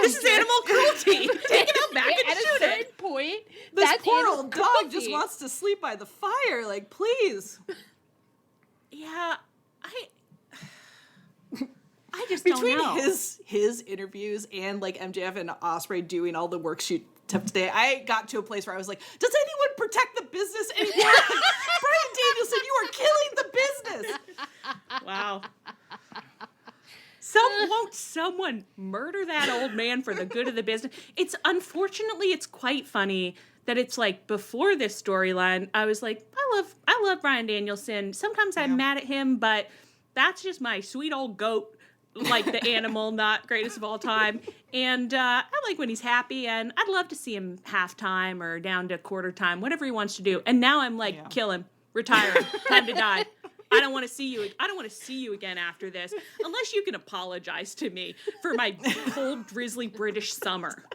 This is animal cruelty. Take it out back and at shoot a certain it. point, this that's poor animal old dog cruelty. just wants to sleep by the fire. Like, please. Yeah, I just don't know. Between his interviews and like MJF and Ospreay doing all the work shoot stuff today, I got to a place where I was like, does anyone protect the business anymore? Bryan Danielson, you are killing the business. Wow. Won't someone murder that old man for the good of the business? Unfortunately, it's quite funny that it's like before this storyline, I was like, I love Bryan Danielson. Sometimes I'm mad at him, but that's just my sweet old goat. Like the animal, not greatest of all time. And I like when he's happy, and I'd love to see him halftime or down to quarter time, whatever he wants to do. And now I'm like, kill him, retire him, time to die. I don't want to see you. I don't want to see you again after this, unless you can apologize to me for my cold, drizzly British summer.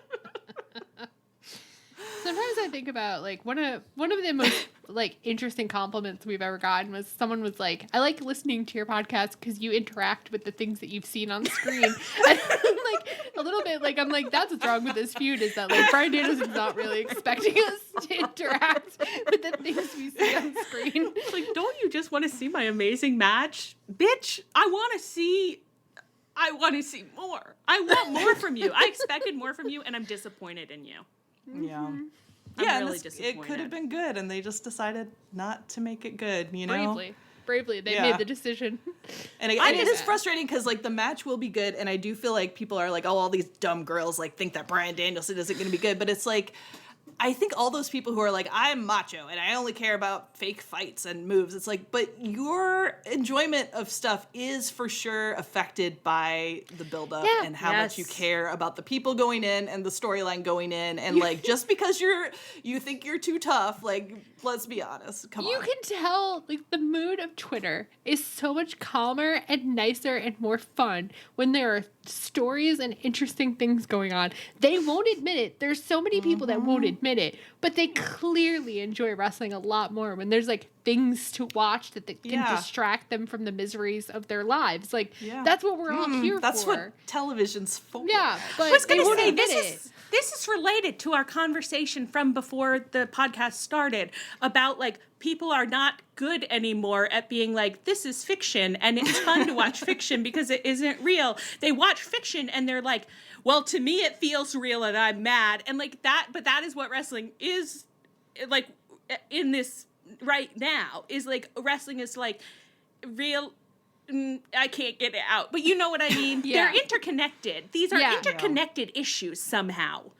Sometimes I think about like one of the most like interesting compliments we've ever gotten was someone was like, I like listening to your podcast because you interact with the things that you've seen on screen. And like a little bit like I'm like, that's what's wrong with this feud is that like Bryan Danielson's not really expecting us to interact with the things we see on screen. Like, don't you just want to see my amazing match? Bitch, I want to see more. I want more from you. I expected more from you, and I'm disappointed in you. Yeah. I'm really disappointed. It could have been good, and they just decided not to make it good, you know? Bravely, they made the decision. And it is frustrating because, like, the match will be good, and I do feel like people are like, oh, all these dumb girls, like, think that Bryan Danielson isn't going to be good, but it's like, I think all those people who are like, I'm macho and I only care about fake fights and moves. It's like, but your enjoyment of stuff is for sure affected by the buildup and how much you care about the people going in and the storyline going in. And like, just because you think you're too tough, like, let's be honest. Come on. You can tell, like, the mood of Twitter is so much calmer and nicer and more fun when there are stories and interesting things going on. They won't admit it. There's so many people that won't admit it, but they clearly enjoy wrestling a lot more when there's, like, things to watch that can distract them from the miseries of their lives. Like, that's what we're all here That's for. what television's for. Yeah, but I was going to say, admit it. This is related to our conversation from before the podcast started about, like, people are not good anymore at being like, this is fiction and it's fun to watch fiction because it isn't real. They watch fiction and they're like, well, to me it feels real and I'm mad. And like that, but that is what wrestling is, like, in this right now, is like, wrestling is like real. I can't get it out, but you know what I mean? They're interconnected. These are interconnected issues somehow.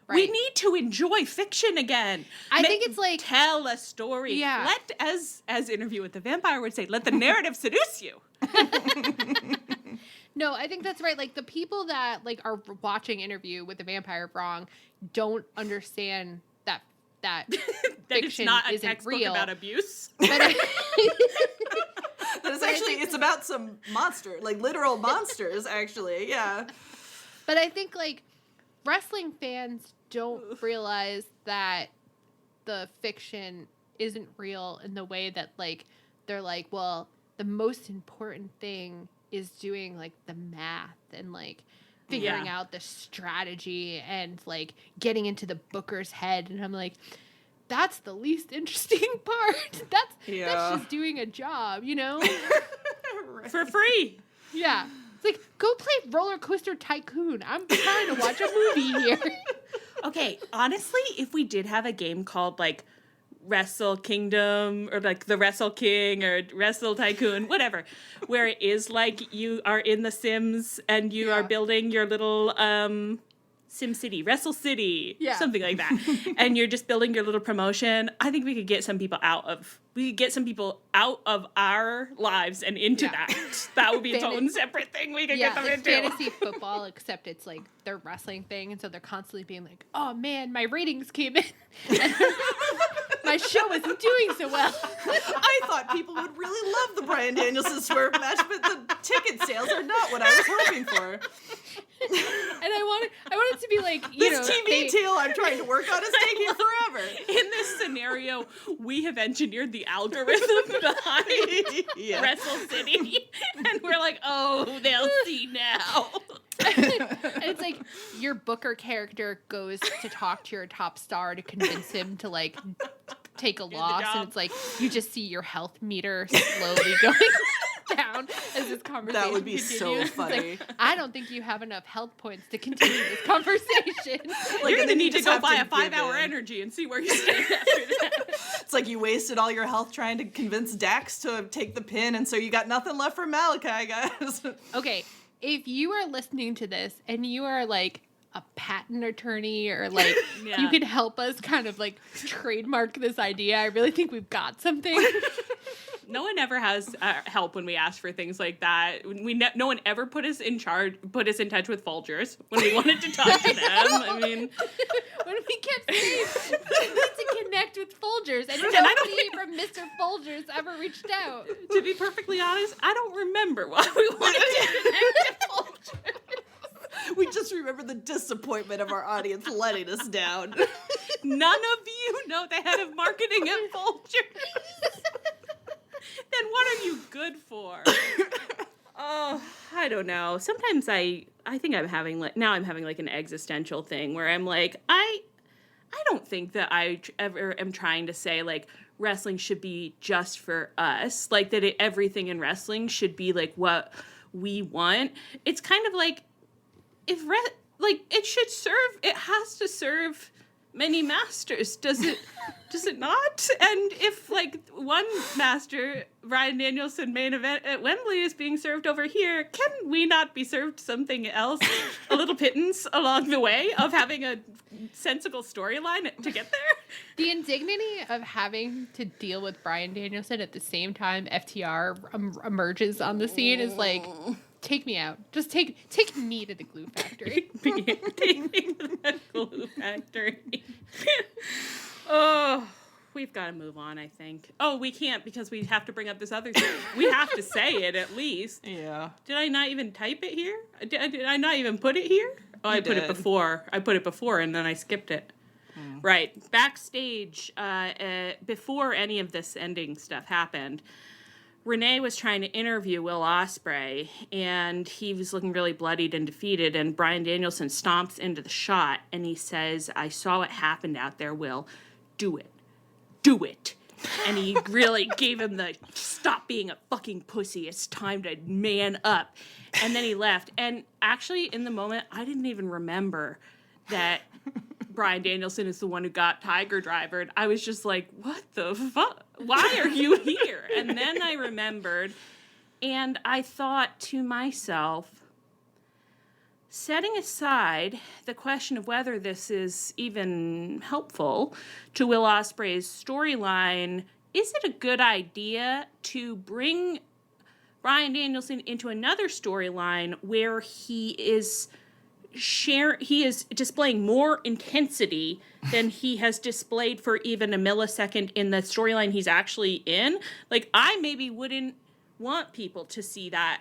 Right. We need to enjoy fiction again. I think it's like, tell a story. Yeah. Let, as Interview with the Vampire would say, let the narrative seduce you. No, I think that's right. Like, the people that like are watching Interview with the Vampire wrong don't understand that that That it's fiction not a isn't textbook real. about abuse. But That is actually, it's about some monster, like literal monsters, actually. Yeah. But I think, like, wrestling fans don't realize that the fiction isn't real in the way that, like, they're like, well, the most important thing is doing, like, the math and, like, figuring out the strategy and, like, getting into the booker's head. And I'm like, that's the least interesting part. That's just doing a job, you know? For free. Yeah. It's like, go play Roller Coaster Tycoon. I'm trying to watch a movie here. Okay, honestly, if we did have a game called, like, Wrestle Kingdom or, like, the Wrestle King or Wrestle Tycoon, whatever, where it is like you are in The Sims and you are building your little Sim City, Wrestle City, something like that, and you're just building your little promotion, I think we could get some people out of our lives and into that. That would be its own separate thing we could get them like into. fantasy football, except it's like their wrestling thing, and so they're constantly being like, oh man, my ratings came in. My show isn't doing so well. I thought people would really love the Bryan Danielson Swerve match, but the ticket sales are not what I was hoping for. And I want it to be like, This TV deal I'm trying to work on is taking forever. In this scenario, we have engineered the algorithm behind Wrestle City, and we're like, oh, they'll see now. And it's like your Booker character goes to talk to your top star to convince him to, like, take a loss, and it's like you just see your health meter slowly going down as this conversation That would be continues. so It's funny. like, I don't think you have enough health points to continue this conversation. Like, You're and going to then you need to just go have buy to a 5-hour give in. energy and see where you stand after that. It's like you wasted all your health trying to convince Dax to take the pin, and so you got nothing left for Malachi, guys. Okay, if you are listening to this and you are like a patent attorney or like you can help us kind of like trademark this idea, I really think we've got something. No one ever has help when we ask for things like that. No one ever put us in touch with Folgers when we wanted to talk to them. I mean, when we kept saying we need to connect with Folgers, and nobody from Mr. Folgers ever reached out. to be perfectly honest, I don't remember why we wanted to connect to Folgers. We just remember the disappointment of our audience letting us down. None of you know the head of marketing at Folgers. Then what are you good for? Oh, I don't know. Sometimes I think I'm having like an existential thing where I'm like, I don't think that I ever am trying to say like wrestling should be just for us, like that everything in wrestling should be like what we want. It's kind of like it has to serve many masters, does it not? And if like one master, Bryan Danielson main event at Wembley, is being served over here, can we not be served something else, a little pittance along the way of having a sensible storyline to get there? The indignity of having to deal with Bryan Danielson at the same time FTR emerges on the scene is like, take me out. Just take me to the glue factory. Take me to the glue factory. Oh, we've got to move on, I think. Oh, we can't because we have to bring up this other thing. We have to say it at least. Yeah. Did I not even type it here? Did I not even put it here? Oh, I put it before. I put it before and then I skipped it. Right. Backstage, before any of this ending stuff happened, Renee was trying to interview Will Ospreay, and he was looking really bloodied and defeated, and Bryan Danielson stomps into the shot, and he says, I saw what happened out there, Will. Do it. Do it. And he really gave him the, stop being a fucking pussy. It's time to man up. And then he left. And actually, in the moment, I didn't even remember that Bryan Danielson is the one who got Tiger Drivered. I was just like, what the fuck? Why are you here? And then I remembered, and I thought to myself, setting aside the question of whether this is even helpful to Will Ospreay's storyline, is it a good idea to bring Bryan Danielson into another storyline where he is he is displaying more intensity than he has displayed for even a millisecond in the storyline he's actually in. Like, I maybe wouldn't want people to see that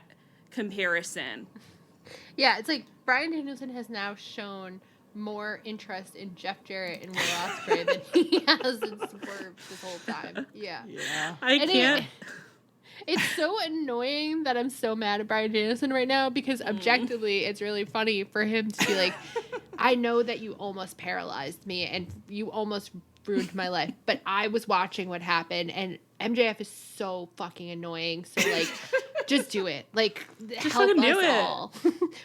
comparison. Yeah, it's like Bryan Danielson has now shown more interest in Jeff Jarrett and Will Ospreay than he has in Swerve this whole time. Yeah. I can't. It's so annoying that I'm so mad at Bryan Danielson right now because objectively it's really funny for him to be like, I know that you almost paralyzed me and you almost ruined my life, but I was watching what happened and MJF is so fucking annoying. So like, just do it. Like, just help us all.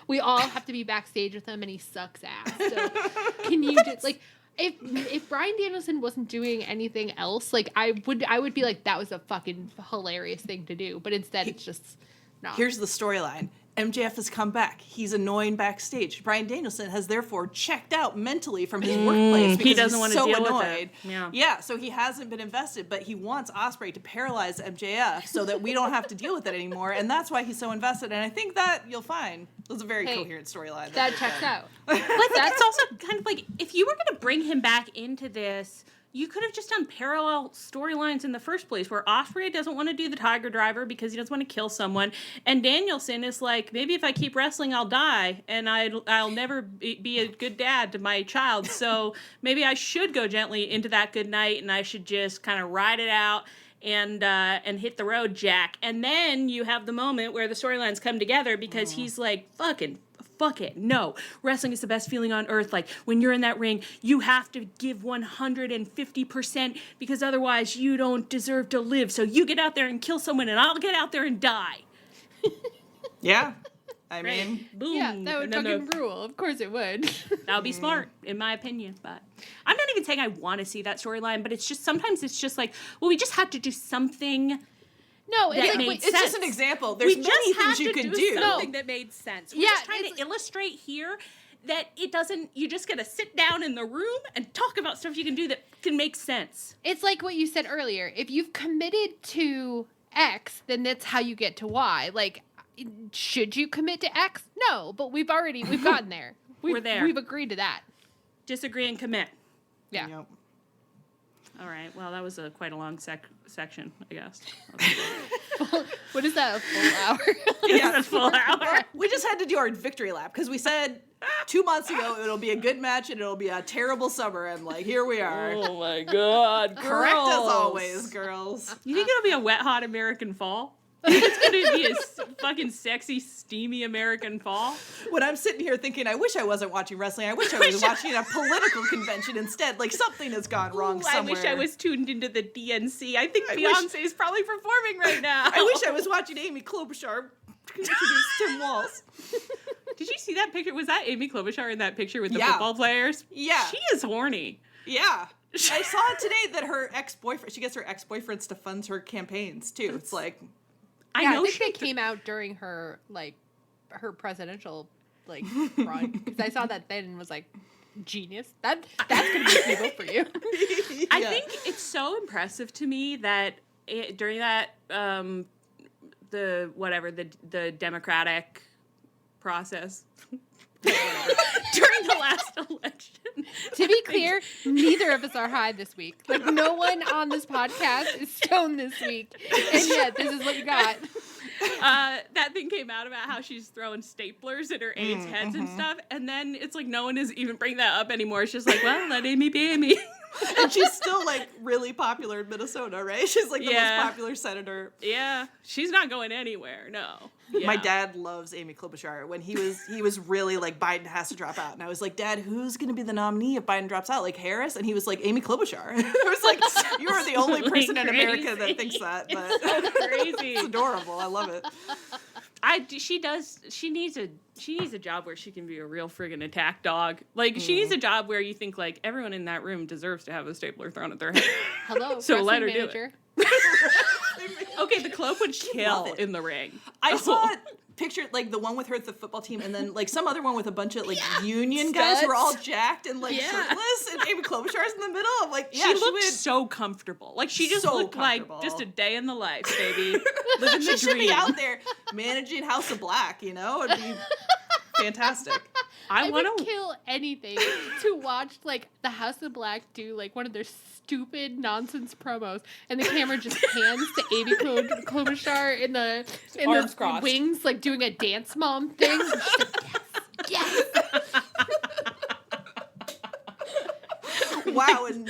We all have to be backstage with him and he sucks ass. So can you just like, if Bryan Danielson wasn't doing anything else, like I would be like, that was a fucking hilarious thing to do. But instead it's just not. Here's the storyline. MJF has come back. He's annoying backstage. Bryan Danielson has therefore checked out mentally from his workplace because he doesn't want to so deal annoyed. with it. Yeah, so he hasn't been invested, but he wants Ospreay to paralyze MJF so that we don't have to deal with it anymore, and that's why he's so invested. And I think that you'll find it was a very coherent storyline. That checks out. But I think it's also kind of like, if you were going to bring him back into this, you could have just done parallel storylines in the first place where Ospreay doesn't want to do the Tiger Driver because he doesn't want to kill someone. And Danielson is like, maybe if I keep wrestling, I'll die. And I'll never be a good dad to my child. So maybe I should go gently into that good night and I should just kind of ride it out and hit the road, Jack. And then you have the moment where the storylines come together because he's like, fuck it. No, wrestling is the best feeling on earth. Like, when you're in that ring, you have to give 150% because otherwise you don't deserve to live. So you get out there and kill someone and I'll get out there and die. Yeah. I mean, boom. Yeah, that would fucking rule. Of course it would. That would be smart, in my opinion. But I'm not even saying I want to see that storyline, but it's just, sometimes it's just like, well, we just had to do something. No, it's That like made it's just sense. an example. There's many things you can do. Something that made sense. We're just trying to illustrate here that it doesn't, you just gotta sit down in the room and talk about stuff you can do that can make sense. It's like what you said earlier. If you've committed to X, then that's how you get to Y. Like, should you commit to X? No, but we've gotten there. We're there. We've agreed to that. Disagree and commit. Yeah. Yep. All right. Well, that was quite a long section, I guess. What is that, a full hour? Yeah, a full hour. We just had to do our victory lap because we said 2 months ago it'll be a good match and it'll be a terrible summer, and like, here we are. Oh my God, girls. Correct as always, girls. You think it'll be a wet, hot American fall? It's gonna be a fucking sexy, steamy American fall. When I'm sitting here thinking, I wish I wasn't watching wrestling. I wish I was watching a political convention instead. Like, something has gone wrong somewhere. I wish I was tuned into the DNC. I think Beyonce is probably performing right now. I wish I was watching Amy Klobuchar introduce Tim Walz. Did you see that picture? Was that Amy Klobuchar in that picture with the Yeah. football players? Yeah. She is horny. Yeah. I saw today that her ex-boyfriend, she gets her ex-boyfriends to fund her campaigns, too. It's like... I think they came out during her presidential run, because I saw that then and was like, genius. That's gonna make me vote for you. I think it's so impressive to me that during that the Democratic process. During the last election. To be clear, neither of us are high this week. Like, no one on this podcast is stoned this week. And yet, this is what you got. That thing came out about how she's throwing staplers at her aides' heads and stuff. And then it's like no one is even bringing that up anymore. It's just like, well, let Amy be Amy. And she's still, like, really popular in Minnesota, right? She's, like, the most popular senator. Yeah. She's not going anywhere, no. Yeah. My dad loves Amy Klobuchar. When he was really like, Biden has to drop out. And I was like, Dad, who's going to be the nominee if Biden drops out? Like, Harris? And he was like, Amy Klobuchar. I was like, you are the only person in America that thinks that. But It's so crazy. It's adorable. I love it. She needs a job where she can be a real friggin' attack dog. Like, she needs a job where you think, like, everyone in that room deserves to have a stapler thrown at their head. Hello, So let her manager. do it. Okay, the Cloak would kill it. in the ring. I saw picture, like, the one with her at the football team, and then, like, some other one with a bunch of, like, union guys who are all jacked and, like, shirtless, and Amy Klobuchar's in the middle. I'm like, yeah, she looked so comfortable. Like, she just looked like just a day in the life, baby. Living the she should dream. be out there managing House of Black, you know? It'd be fantastic. I would want to kill anything to watch like the House of Black do like one of their stupid nonsense promos, and the camera just pans to Amy Klobuchar in the Arms crossed. wings, like doing a dance mom thing. She's like, yes. Wow, and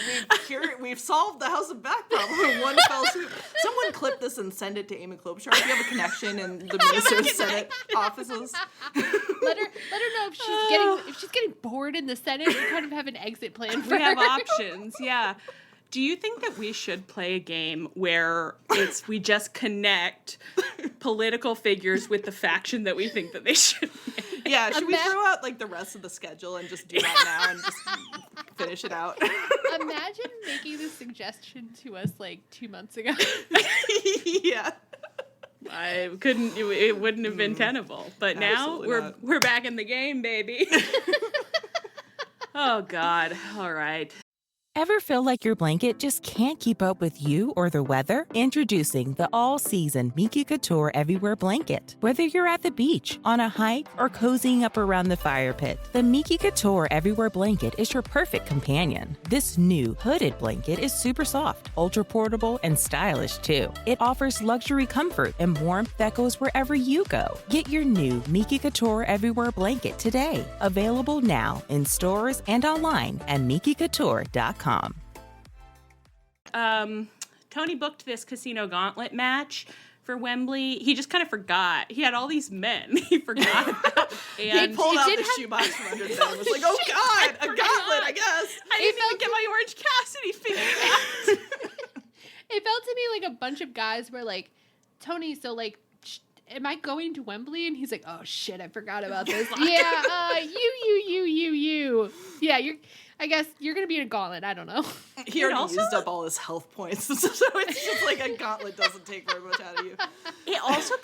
we've solved the House of Black problem in one fell swoop. Someone clip this and send it to Amy Klobuchar if you have a connection in the Minister of Senate offices. Let her know if she's getting bored in the Senate. We kind of have an exit plan for we have her. options. Yeah. Do you think that we should play a game where we just connect political figures with the faction that we think that they should make? Yeah, should we throw out like the rest of the schedule and just do that now and just finish it out? Imagine making this suggestion to us like 2 months ago. Yeah. It wouldn't have been tenable. But now we're back in the game, baby. Oh God. All right. Ever feel like your blanket just can't keep up with you or the weather? Introducing the all-season Miki Couture Everywhere Blanket. Whether you're at the beach, on a hike, or cozying up around the fire pit, the Miki Couture Everywhere Blanket is your perfect companion. This new hooded blanket is super soft, ultra-portable, and stylish too. It offers luxury comfort and warmth that goes wherever you go. Get your new Miki Couture Everywhere Blanket today. Available now in stores and online at MikiCouture.com. Tony booked this casino gauntlet match for Wembley. He just kind of forgot. He had all these men he forgot about. And He pulled out the shoebox from under the bed and was like, oh God, a gauntlet, I guess. I didn't even get my Orange Cassidy figured out. It felt to me like a bunch of guys were like, Tony, so like, am I going to Wembley? And he's like, oh shit, I forgot about this. Yeah, you. Yeah, I guess you're going to be in a gauntlet. I don't know. He already used up all his health points, so it's just like a gauntlet doesn't take very much out of you. It also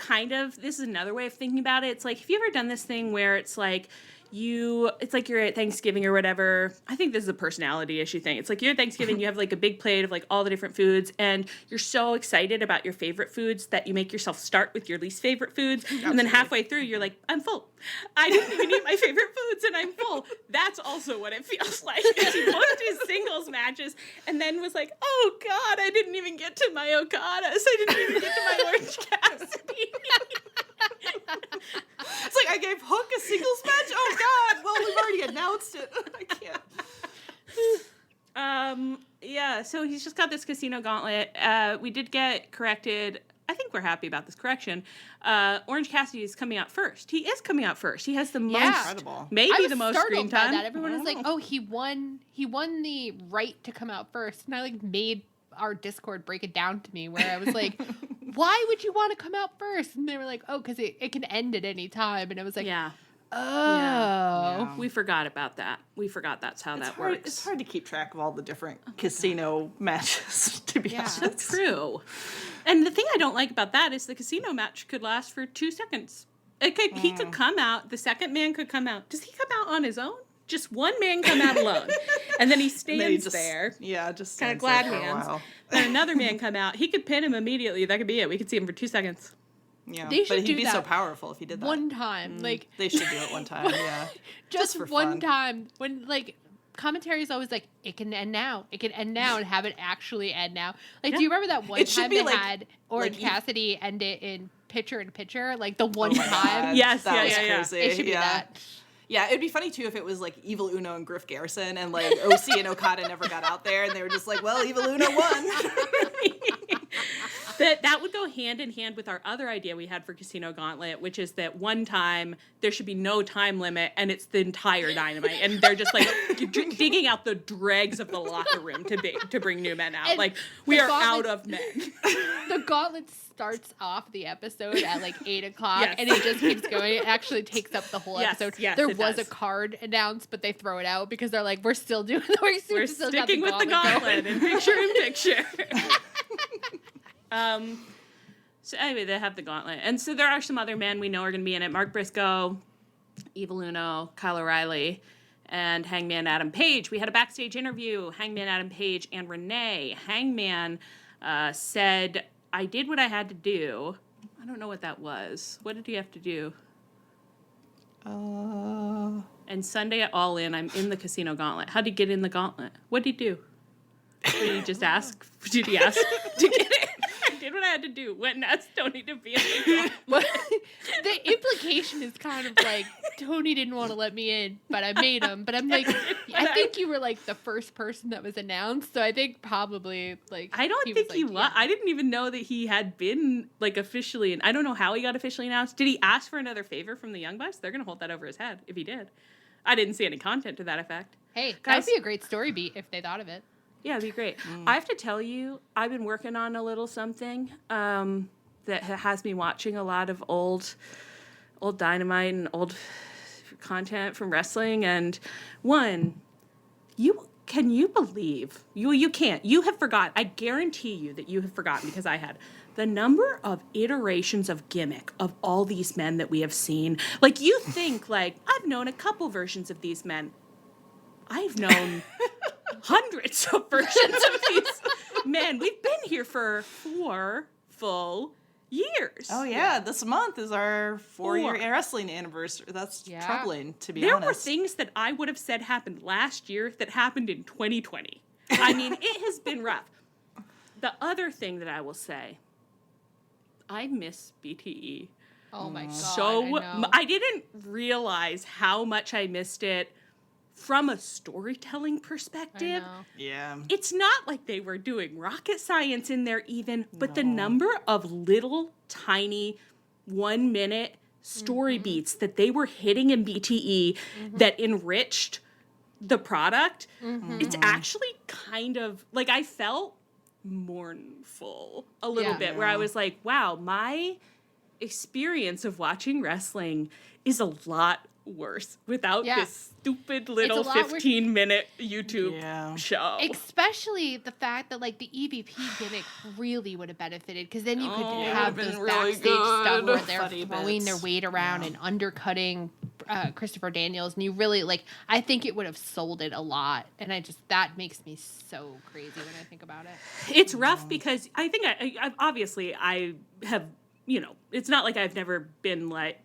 this is another way of thinking about it. It's like, have you ever done this thing where it's like, it's like you're at Thanksgiving or whatever. I think this is a personality issue thing. It's like you're at Thanksgiving, you have like a big plate of like all the different foods, and you're so excited about your favorite foods that you make yourself start with your least favorite foods. Absolutely. And then halfway through, you're like, I'm full. I didn't even eat my favorite foods and I'm full. That's also what it feels like. He booked his singles matches and then was like, oh God, I didn't even get to my Okadas. I didn't even get to my Orange Cassidy. It's like I gave Hook a singles match? Oh God, well, we've already announced it. I can't. Yeah, so he's just got this casino gauntlet. We did get corrected. I think we're happy about this correction. Orange Cassidy is coming out first. He is coming out first. He has the most, incredible. maybe the most screen time. That. Everyone was like, oh, he won the right to come out first. And I like made our Discord break it down to me where I was like, why would you want to come out first? And they were like, oh, because it can end at any time. And I was like, yeah. Oh. Yeah. We forgot about that. We forgot that's how that works. It's hard to keep track of all the different casino matches, to be honest. That's true. And the thing I don't like about that is the casino match could last for 2 seconds. He could come out. The second man could come out. Does he come out on his own? Just one man come out alone. And then he stands there. Yeah, just kind of glad hands. Then another man come out. He could pin him immediately. That could be it. We could see him for 2 seconds. Yeah, but he'd be so powerful if he did that. One time. Like they should do it one time, yeah. just for one fun. time. When like commentary is always like, it can end now. It can end now, and have it actually end now. Like, do you remember that one time they had Orange Cassidy end it in picture-in-picture? Like the one time? God. Yes, that was crazy. It should be that. Yeah, it'd be funny too if it was like Evil Uno and Griff Garrison and like OC and Okada never got out there and they were just like, well, Evil Uno won. That would go hand in hand with our other idea we had for Casino Gauntlet, which is that one time there should be no time limit and it's the entire Dynamite, and they're just like digging out the dregs of the locker room to bring new men out. And like we are out of men. The Gauntlet starts off the episode at like 8:00, and it just keeps going. It actually takes up the whole episode. Yes, there it was does. a card announced, but they throw it out because they're like, we're still doing. We're still sticking with the Gauntlet and picture. So anyway, they have the Gauntlet. And so there are some other men we know are going to be in it. Mark Briscoe, Evil Uno, Kyle O'Reilly, and Hangman Adam Page. We had a backstage interview, Hangman Adam Page and Renee. Hangman said, I did what I had to do. I don't know what that was. What did he have to do? And Sunday at All In, I'm in the Casino Gauntlet. How'd he get in the Gauntlet? What'd he do? Did he just ask? Did he ask to get in? I did what I had to do. Went and asked Toni to be in the Gauntlet. The implication is kind of like, Toni didn't want to let me in, but I made him. But I'm like, I think you were like the first person that was announced, so I think probably like I don't think he was. Yeah. I didn't even know that he had been like officially, and I don't know how he got officially announced. Did he ask for another favor from the Young Bucks? They're gonna hold that over his head if he did. I didn't see any content to that effect. Hey, that Guys, would be a great story beat if they thought of it. yeah, it'd be great. I have to tell you, I've been working on a little something that has me watching a lot of old Dynamite and old content from wrestling. And can you believe you can't? You have forgotten. I guarantee you that you have forgotten, because I had the number of iterations of gimmick of all these men that we have seen. Like, you think, like, I've known a couple versions of these men. I've known hundreds of versions of these men. We've been here for 4 full years. Oh yeah, this month is our 4-year wrestling anniversary. That's troubling, to be honest. There were things that I would have said happened last year that happened in 2020. I mean, it has been rough. The other thing that I will say, I miss BTE. Oh my god! So I didn't realize how much I missed it from a storytelling perspective. Yeah. It's not like they were doing rocket science in there even, but the number of little tiny 1-minute story beats that they were hitting in BTE that enriched the product, it's actually kind of like, I felt mournful a little bit, where I was like, wow, my experience of watching wrestling is a lot worse without this stupid little 15-minute YouTube show. Especially the fact that like the EVP gimmick really would have benefited, because then you could have those backstage stuff where they're throwing their weight around and undercutting Christopher Daniels, and you really like, I think it would have sold it a lot, and that makes me so crazy when I think about it. It's rough because I think I have, it's not like I've never been like,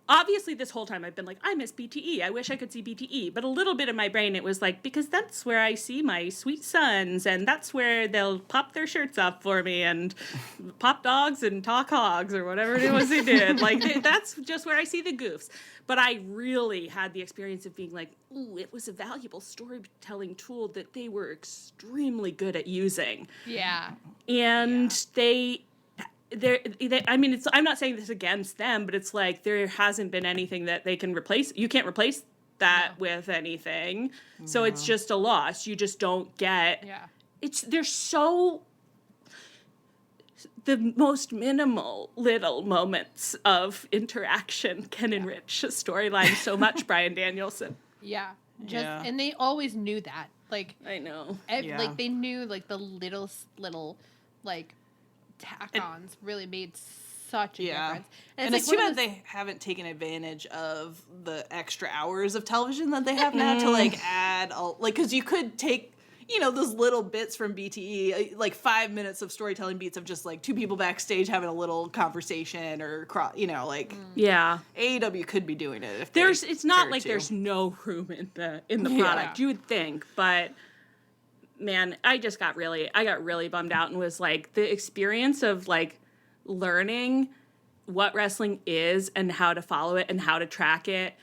obviously this whole time I've been like, I miss BTE. I wish I could see BTE. But a little bit of my brain, it was like, because that's where I see my sweet sons, and that's where they'll pop their shirts off for me and pop dogs and talk hogs or whatever it was they did. Like, that's just where I see the goofs. But I really had the experience of being like, ooh, it was a valuable storytelling tool that they were extremely good at using. Yeah. And I mean, I'm not saying this against them, but it's like there hasn't been anything that they can replace. You can't replace that with anything. So it's just a loss. You just don't get. Yeah. There's so the most minimal little moments of interaction can enrich a storyline so much, Bryan Danielson. Yeah. And they always knew that. Like, I know. Like they knew like the little like tack-ons really made such a difference. And it's too bad they haven't taken advantage of the extra hours of television that they have now to like add because you could take those little bits from BTE, like 5 minutes of storytelling beats of just like 2 people backstage having a little conversation or AEW could be doing it if it's not like there's no room in the product, you would think, but man, I got really bummed out and was like, the experience of like learning what wrestling is and how to follow it and how to track it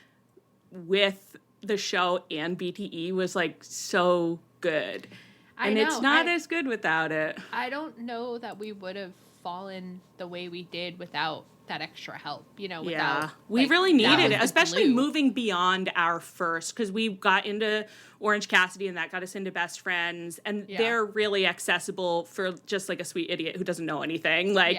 with the show and BTE was like so good. And it's not as good without it. I don't know that we would have fallen the way we did without that extra help, without, we really needed it, especially moving beyond our first, because we got into Orange Cassidy and that got us into Best Friends, and they're really accessible for just like a sweet idiot who doesn't know anything. Like,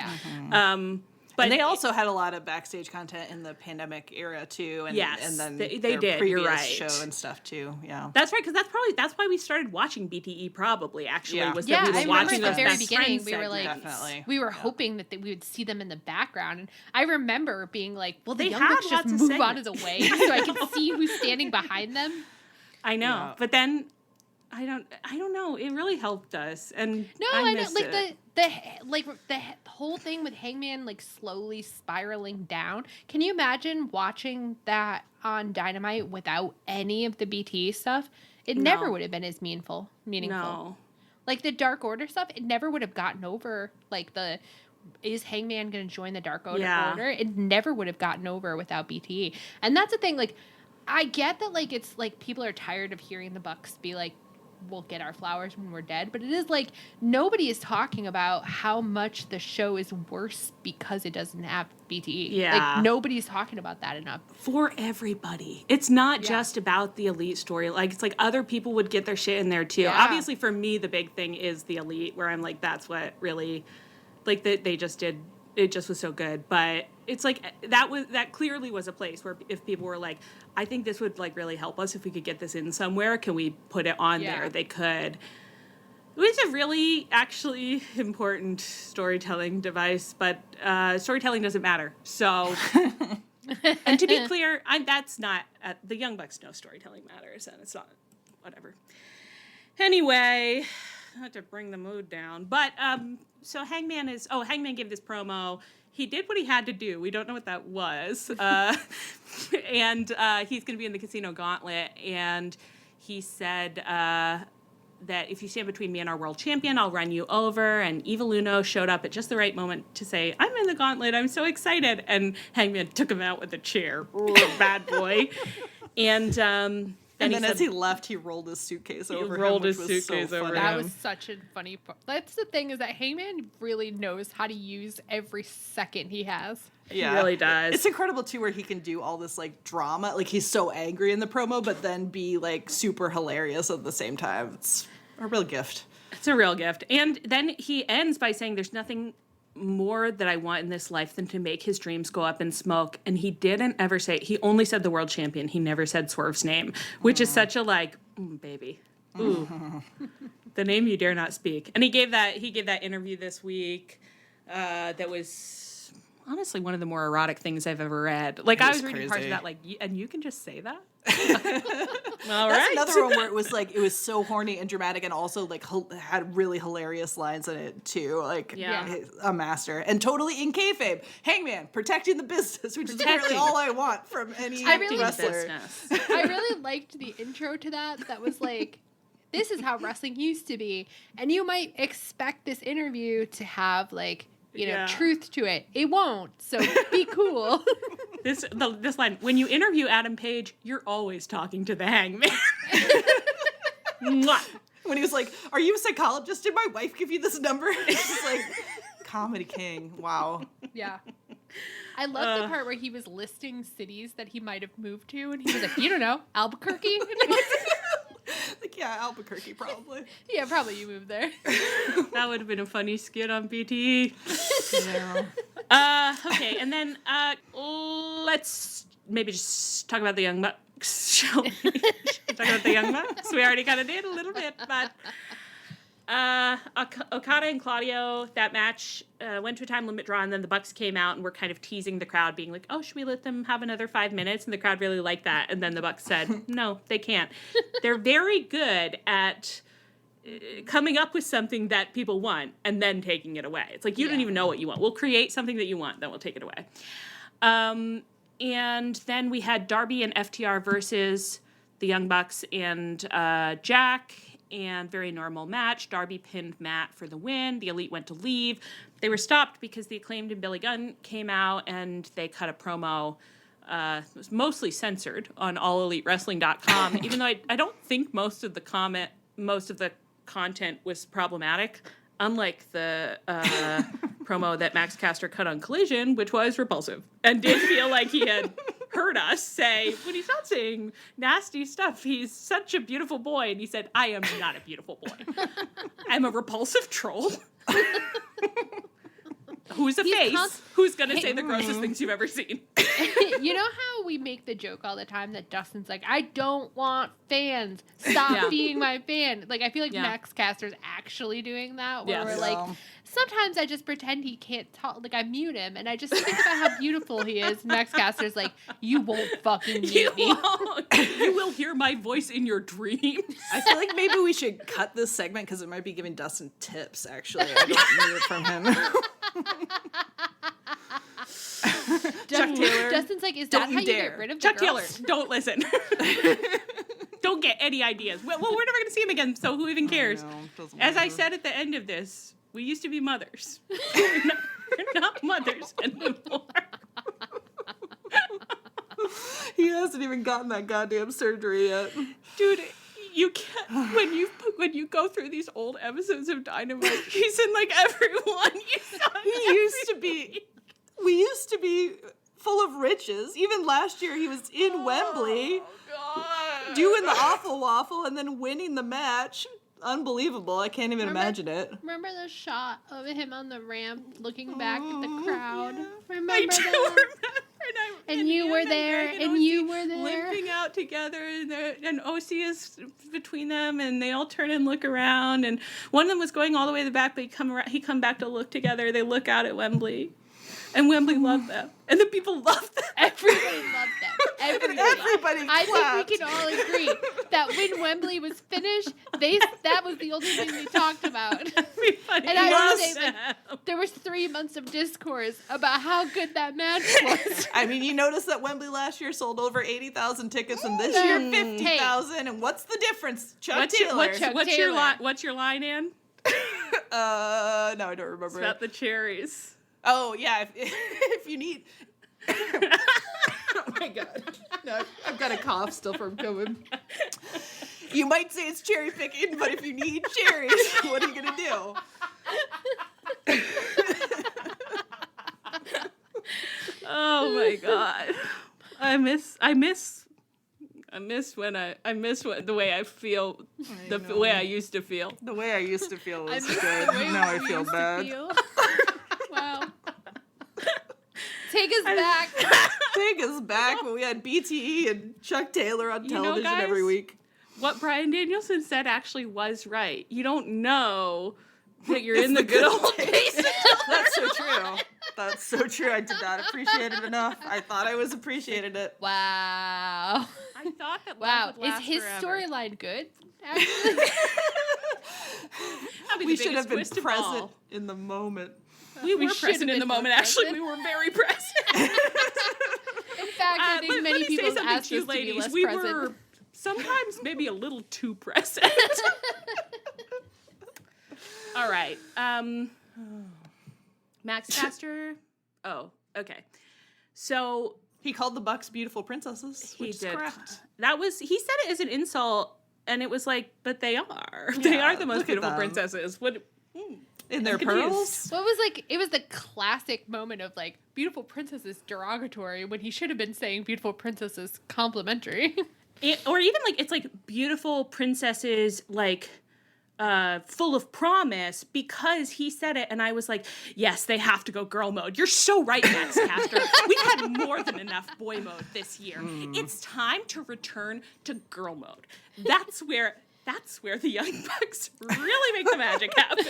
but they also had a lot of backstage content in the pandemic era too, and and then they their did. Previous You're right. show and stuff too. Yeah, that's right. Because that's why we started watching BTE. Probably actually was that we were I watching remember at the very Best beginning. Friends We were like, definitely. we were hoping that we would see them in the background, and I remember being like, "Well, they the Young had Bucks just lots of move out of segments. the way so I can see who's standing behind them." I know, but then I don't know. It really helped us, and No, I and missed like it. the whole thing with Hangman like slowly spiraling down. Can you imagine watching that on Dynamite without any of the BTE stuff? It never would have been as meaningful. No. Like the Dark Order stuff, it never would have gotten over. Like is Hangman going to join the Dark Order? It never would have gotten over without BTE. And that's the thing. Like, I get that. Like, it's like people are tired of hearing the Bucks be like, "We'll get our flowers when we're dead," but it is like nobody is talking about how much the show is worse because it doesn't have BTE. Yeah. Like nobody's talking about that enough. For everybody. It's not just about the Elite story. Like, it's like other people would get their shit in there too. Yeah. Obviously, for me, the big thing is the Elite, where I'm like, that's what really, like, they just did. It just was so good. But it's like, that clearly was a place where if people were like, I think this would like really help us if we could get this in somewhere. Can we put it on there? They could. It was a really, actually important storytelling device, but storytelling doesn't matter. So, and to be clear, that's not, the Young Bucks know storytelling matters, and it's not, whatever. Anyway, not to bring the mood down, but so Hangman gave this promo. He did what he had to do. We don't know what that was. And he's going to be in the Casino Gauntlet, and he said that if you stand between me and our world champion, I'll run you over. And Evil Uno showed up at just the right moment to say, I'm in the Gauntlet. I'm so excited. And Hangman took him out with a chair. Ooh, bad boy. And then as he left, he rolled his suitcase over rolled him, his which was suitcase so over funny. him. That was such a funny part. That's the thing, is that Hangman really knows how to use every second he has. Yeah. He really does. It's incredible, too, where he can do all this, like, drama. Like, he's so angry in the promo, but then be, like, super hilarious at the same time. It's a real gift. It's a real gift. And then he ends by saying there's nothing more that I want in this life than to make his dreams go up in smoke. And he didn't ever say, he only said the world champion. He never said Swerve's name, which is such a like, baby. Ooh. The name you dare not speak. And he gave that interview this week that was honestly one of the more erotic things I've ever read. Like, I was reading parts of that, like, and you can just say that? All right. That's another one where it was so horny and dramatic, and also like had really hilarious lines in it too. Like, a master, and totally in kayfabe. Hangman protecting the business, which is really all I want from any wrestler. I really liked the intro to that. That was like, this is how wrestling used to be, and you might expect this interview to have like, truth to it. It won't. So be cool. This line, when you interview Adam Page, you're always talking to the Hangman. Mwah. When he was like, "Are you a psychologist? Did my wife give you this number?" It's just like, comedy king. Wow. Yeah. I love the part where he was listing cities that he might have moved to, and he was like, "You don't know, Albuquerque." Like, yeah, Albuquerque, probably. Yeah, probably you moved there. That would have been a funny skit on BTE. Okay, and then let's maybe just talk about the Young Bucks, shall we? Talk about the Young Bucks? We already kind of did a little bit, but Okada and Claudio, that match went to a time limit draw, and then the Bucks came out and were kind of teasing the crowd, being like, oh, should we let them have another 5 minutes? And the crowd really liked that, and then the Bucks said, no, they can't. They're very good at coming up with something that people want and then taking it away. It's like, you don't even know what you want. We'll create something that you want, then we'll take it away. And then we had Darby and FTR versus the Young Bucks and Jack, and very normal match. Darby pinned Matt for the win. The Elite went to leave. They were stopped because the Acclaimed and Billy Gunn came out and they cut a promo. It was mostly censored on AllEliteWrestling.com, even though I don't think most of the content was problematic, unlike the promo that Max Caster cut on Collision, which was repulsive and did feel like he had heard us say, when he's not saying nasty stuff, he's such a beautiful boy. And he said, I am not a beautiful boy. I'm a repulsive troll. Who's a face? Who's going to say the grossest things you've ever seen? You know how we make the joke all the time that Dustin's like, I don't want fans. Stop being my fan. Like, I feel like Max Caster's actually doing that, where we're like, sometimes I just pretend he can't talk. Like, I mute him, and I just think about how beautiful he is. Max Caster's like, you won't fucking mute me. You will hear my voice in your dreams. I feel like maybe we should cut this segment because it might be giving Dustin tips, actually. I don't need it from him. Chuck Taylor. Justin's like, is that how you get rid of the Chuck Taylor, girls? don't listen. Don't get any ideas. Well, we're never going to see him again, so who even cares? As I said at the end of this, we used to be mothers. We're not mothers anymore. He hasn't even gotten that goddamn surgery yet. Dude, you can't, when you go through these old episodes of Dynamite, he's in like everyone. We used to be full of riches. Even last year he was in Wembley doing the awful waffle and then winning the match. Unbelievable. I can't even imagine it. Remember the shot of him on the ramp looking back at the crowd? Yeah. Remember I do that? remember. And you were there, and you were there. Limping out together, and OC is between them, and they all turn and look around, and one of them was going all the way to the back, but he come back to look together. They look out at Wembley, and Wembley loved them, and the people loved them. Everybody loved them. Everybody I clapped. think we can all agree that when Wembley was finished, that was the only thing they talked about. Everybody And I loves would say them. there was 3 months of discourse about how good that match was. I mean, you noticed that Wembley last year sold over 80,000 tickets, and this year 50,000. And what's the difference? Chuck Taylor. What's your line, Ann? No, I don't remember. It's about the cherries. Oh, yeah, if you need... Oh, my God. No, I've got a cough still from COVID. You might say it's cherry picking, but if you need cherries, what are you going to do? Oh, my God. I miss the way I feel, the way I used to feel. The way I used to feel was miss good. the way Now I we feel used to bad. feel. Wow. Take us back. Take us back when we had BTE and Chuck Taylor on television guys, every week. What Bryan Danielson said actually was right. You don't know that you're in the good old days. That's so true. That's so true. I did not appreciate it enough. I thought I was appreciated it. Wow. I thought that Wow. love would Is last his forever. storyline good? Actually? That'd be We the should have been biggest twist of present all. in the moment. We were should present have in the been more moment. Actually, present. we were very present. In fact, I think many let me people say something asked to you, us to be ladies. less We present. were sometimes maybe a little too present. All right. Max Caster. Oh, okay. So He called the Bucks beautiful princesses, he which is did. correct. He said it as an insult, and it was like, but they are. They Yeah, are the most look at beautiful them. princesses. What? In their confused. pearls? Well, it was the classic moment of like, beautiful princess is derogatory when he should have been saying beautiful princess is complimentary. Or even like it's like beautiful princesses like full of promise, because he said it and I was like, yes, they have to go girl mode. You're so right, Max Caster. We've had more than enough boy mode this year. It's time to return to girl mode. That's where the Young Bucks really make the magic happen.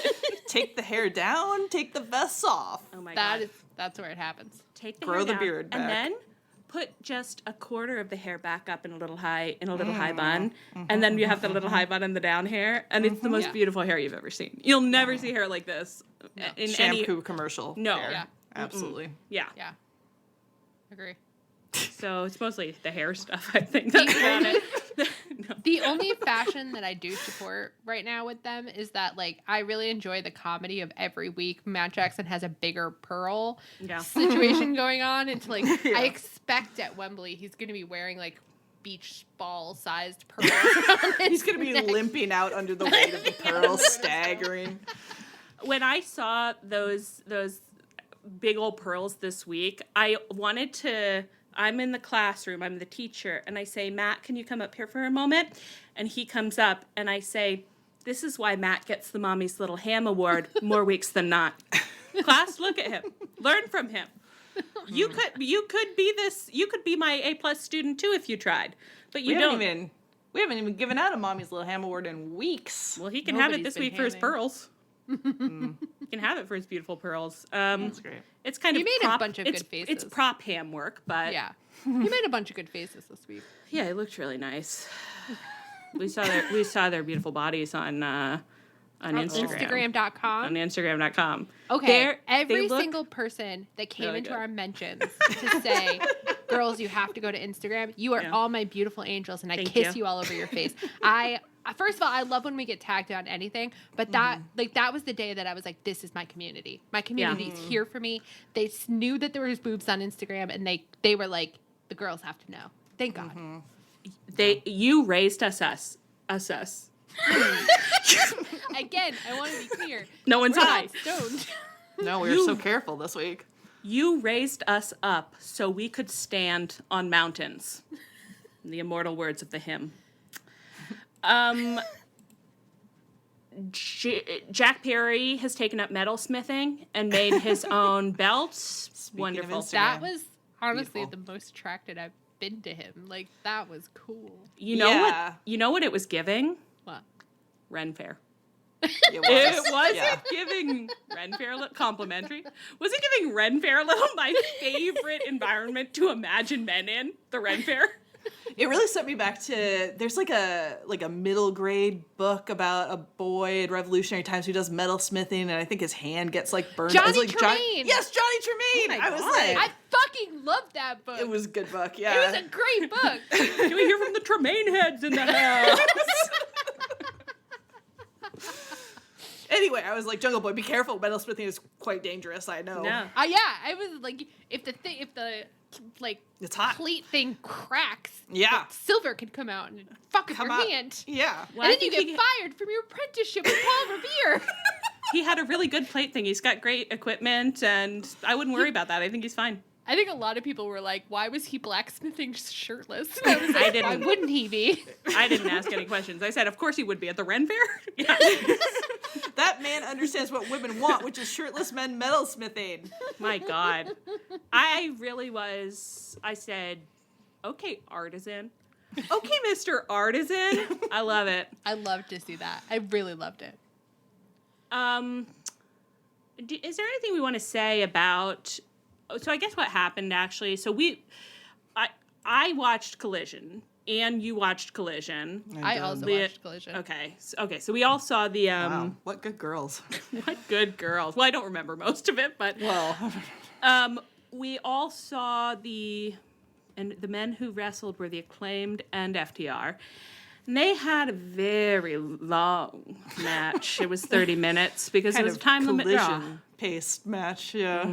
Take the hair down, take the vests off. Oh my God. That's where it happens. Take the Grow hair the down, beard and back. then put just a quarter of the hair back up in a little high bun, and then you have the little high bun and the down hair, and it's the most beautiful hair you've ever seen. You'll never see hair like this in Shampoo any. commercial. No. hair. Yeah. Absolutely. Yeah. Yeah. Agree. So it's mostly the hair stuff, I think. That's about it. No. The only fashion that I do support right now with them is that, like, I really enjoy the comedy of every week Matt Jackson has a bigger pearl situation going on. It's like, I expect at Wembley he's going to be wearing, like, beach ball sized pearls. He's going to be limping out under the weight of the pearls, staggering. When I saw those big old pearls this week, I wanted to. I'm in the classroom, I'm the teacher, and I say, Matt, can you come up here for a moment? And he comes up, and I say, this is why Matt gets the Mommy's Little Ham Award more weeks than not. Class, look at him. Learn from him. You could be this. You could be my A+ student too if you tried, but you don't. We haven't even given out a Mommy's Little Ham Award in weeks. Well, he can have it this week for his pearls. He can have it for his beautiful pearls. That's great. It's kind of made a bunch of good faces. It's prop ham work, but Yeah. You made a bunch of good faces this week. yeah, it looked really nice. We saw their beautiful bodies on Instagram. Instagram.com. On Instagram.com. Okay, They look single person that came really into good. our mentions to say, girls, you have to go to Instagram. You are all my beautiful angels, and I kiss you all over your face. First of all, I love when we get tagged on anything, but that was the day that I was like, this is my community. My community is here for me. They knew that there was boobs on Instagram, and they were like, the girls have to know. Thank God. You raised us. Again, I want to be clear. No one's We're high. not stoned. No, we were so careful this week. You raised us up so we could stand on mountains. In the immortal words of the hymn. Jack Perry has taken up metalsmithing and made his own belts. Wonderful. That was honestly the most attracted I've been to him. Like, that was cool. You know what it was giving? What? Ren Fair. It was. It wasn't giving Ren Fair complimentary. Was it giving Ren Fair my favorite environment to imagine men in? The Ren Fair. It really sent me back to, there's like a middle grade book about a boy in Revolutionary Times who does metalsmithing, and I think his hand gets burned. Johnny Tremaine. Yes, Johnny Tremaine. Oh I was like, I fucking loved that book. it was a good book. Yeah, It was a great book. Can we hear from the Tremaine heads in the house? Anyway, I was like, Jungle Boy, be careful. Metalsmithing is quite dangerous. I know. Yeah. I was like, if the It's hot. plate thing cracks, Yeah. silver could come out and fuck up your out. hand. Yeah. Well, And I then you think get fired from your apprenticeship with Paul Revere. he had a really good plate thing. He's got great equipment, and I wouldn't worry about that. I think he's fine. I think a lot of people were like, why was he blacksmithing shirtless? And I was like, why wouldn't he be? I didn't ask any questions. I said, of course he would be at the Ren Fair. Yeah. That man understands what women want, which is shirtless men metalsmithing. My God. I really was. I said, okay, artisan. Okay, Mr. Artisan. I love it. I loved to see that. I really loved it. Is there anything we want to say about... So I guess what happened, actually, so I watched Collision, and you watched Collision. I also watched Collision. Okay, so we all saw the... Wow, what good girls. What good girls. Well, I don't remember most of it, but... Well... we all saw the men who wrestled were the Acclaimed and FTR. And they had a very long match. It was 30 minutes because it was a time limit draw. Collision-paced match, yeah.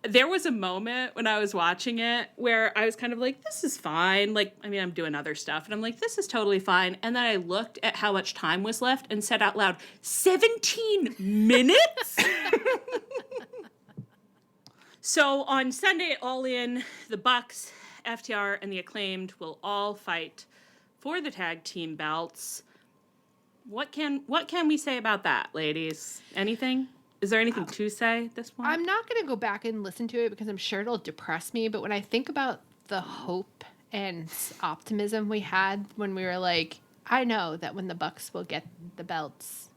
There was a moment when I was watching it where I was kind of like, this is fine. Like, I mean, I'm doing other stuff. And I'm like, this is totally fine. And then I looked at how much time was left and said out loud, 17 minutes? So on Sunday, All In, the Bucks, FTR, and the Acclaimed will all fight for the tag team belts. What can we say about that, ladies? Anything? Is there anything to say at this point? I'm not going to go back and listen to it because I'm sure it'll depress me. But when I think about the hope and optimism we had when we were like, I know that when the Bucks will get the belts,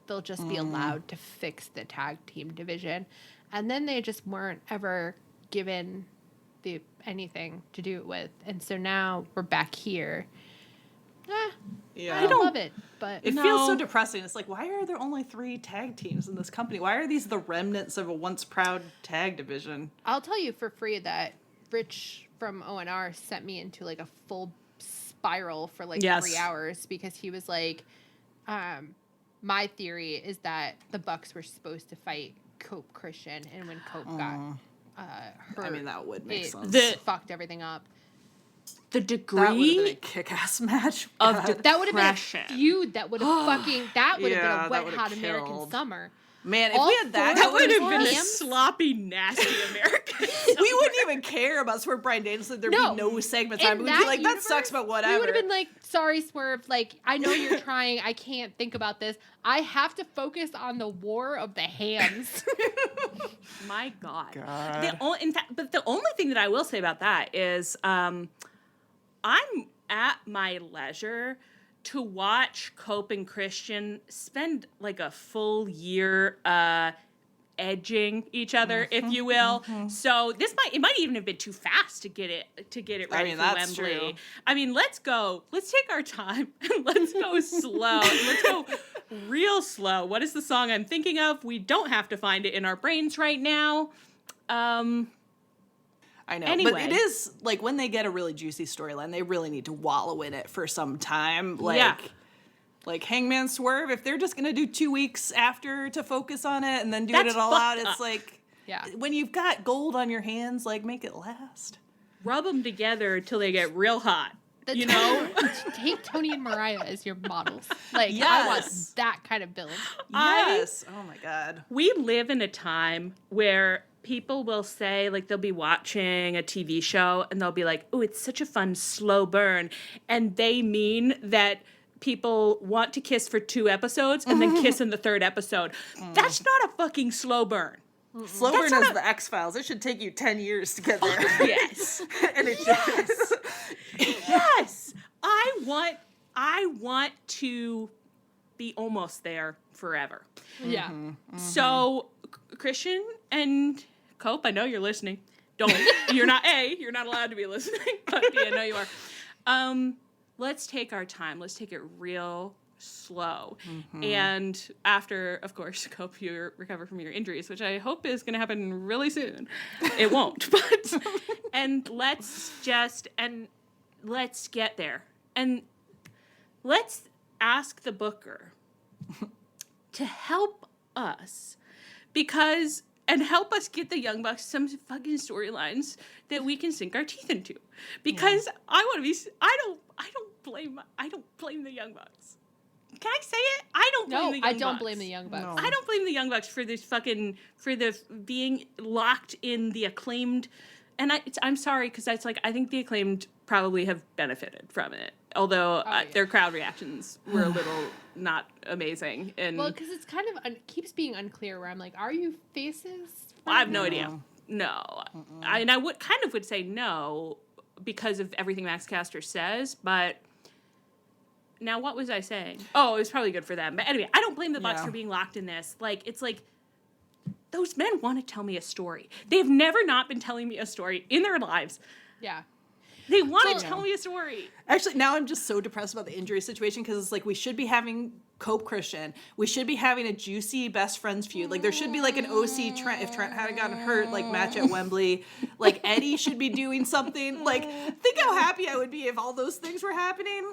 they'll just be allowed to fix the tag team division. And then they just weren't ever given anything to do it with. And so now we're back here. Yeah. I don't love it, but It feels so depressing. It's like, why are there only 3 tag teams in this company? Why are these the remnants of a once proud tag division? I'll tell you for free that Rich from ONR sent me into like a full spiral for like 3 hours because he was like, my theory is that the Bucks were supposed to fight Cope Christian, and when Cope got hurt, I mean, that would make sense. It fucked everything up. The That would have been degree a kick-ass match. of That would have been a depression. feud that would have that would have Yeah, been a that wet would've hot American killed. summer. Man, if All we had that, four That would have been a Hams? sloppy, nasty American. we wouldn't even care about Swerve Bryan Danielson. There'd be no segment time. In We'd be like, that sucks, but whatever. We would have been like, sorry, Swerve. Like, I know you're trying. I can't think about this. I have to focus on the war of the hands. My God. The only thing that I will say about that is I'm at my leisure to watch Cope and Christian spend like a full year edging each other, if you will. So it might even have been too fast to get it ready for that's Wembley. true. I mean, let's take our time and let's go slow. Let's go real slow. What is the song I'm thinking of? We don't have to find it in our brains right now. I know, Anyway. but it is like when they get a really juicy storyline, they really need to wallow in it for some time. Like Hangman Swerve, if they're just gonna do 2 weeks after to focus on it and then do That's it all fucked out, up. it's like, Yeah. when you've got gold on your hands, like make it last. Rub them together until they get real hot. You know, take Toni and Mariah as your models. Like, I want Yes. that kind of build. Yes. Oh my God. We live in a time where people will say, like, they'll be watching a TV show and they'll be like, oh, it's such a fun slow burn. And they mean that people want to kiss for 2 episodes and then kiss in the 3rd episode. That's not a fucking slow burn. Slow burn is the X-Files. It should take you 10 years to get there. Yes. And it does. Yes. I want to be almost there forever. Yeah. So, Christian and Cope, I know you're listening. Don't. You're not allowed to be listening, but B, I know you are. Let's take our time. Let's take it real slow. And after, of course, Cope, you recover from your injuries, which I hope is going to happen really soon. It won't, but, and let's get there. And let's ask the booker to help us and help us get the Young Bucks some fucking storylines that we can sink our teeth into. Because I don't blame the Young Bucks. Can I say it? I don't blame the Young Bucks. I don't blame the Young Bucks. No. I don't blame the Young Bucks for the being locked in the Acclaimed. And I'm sorry, because I think the Acclaimed probably have benefited from it. Although their crowd reactions were a little not amazing. And Well, because it's kind of keeps being unclear where I'm like, are you faces? I have no idea. No. I would say no because of everything Max Caster says, but now what was I saying? Oh, it was probably good for them. But anyway, I don't blame the Bucks for being locked in this. Like, it's like, those men want to tell me a story. They've never not been telling me a story in their lives. Yeah. They want to tell me a story. Actually, now I'm just so depressed about the injury situation because it's like we should be having Cope Christian. We should be having a juicy best friends feud. Like there should be like an OC Trent if Trent hadn't gotten hurt, like match at Wembley. Like Eddie should be doing something. Like think how happy I would be if all those things were happening.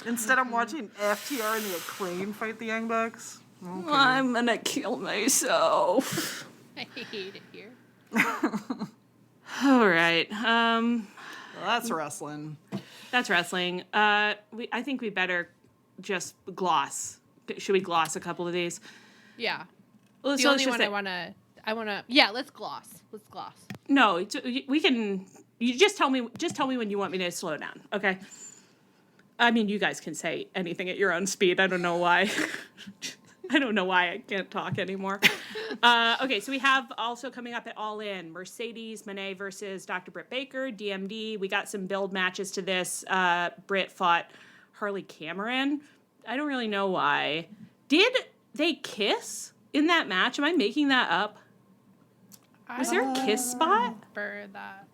Instead, I'm watching FTR and the Acclaim fight the Young Bucks. Okay. I'm gonna kill myself. I hate it here. All right. Well, that's wrestling. That's wrestling. I think we better just gloss. Should we gloss a couple of these? Yeah. Well, The so only let's just one say- I want to, yeah, let's gloss. No, we can. You just tell me. Just tell me when you want me to slow down. Okay. I mean, you guys can say anything at your own speed. I don't know why. I don't know why I can't talk anymore. Okay, so we have also coming up at All In, Mercedes Moné versus Dr. Britt Baker, DMD. We got some build matches to this. Britt fought Harley Cameron. I don't really know why. Did they kiss in that match? Am I making that up? Was there a kiss spot? For that.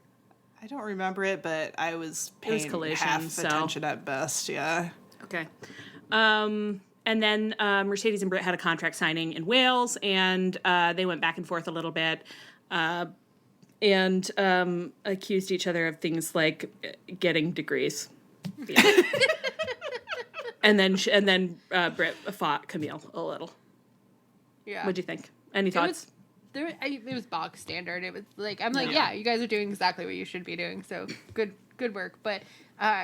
I don't remember it, but I was paying Collision, half so- attention at best. Yeah. Okay. And then Mercedes and Britt had a contract signing in Wales, and they went back and forth a little bit and accused each other of things like getting degrees. Yeah. and then Britt fought Camille a little. Yeah. What'd you think? Any thoughts? It was bog standard. It was like, I'm like, yeah, you guys are doing exactly what you should be doing. So good good work. But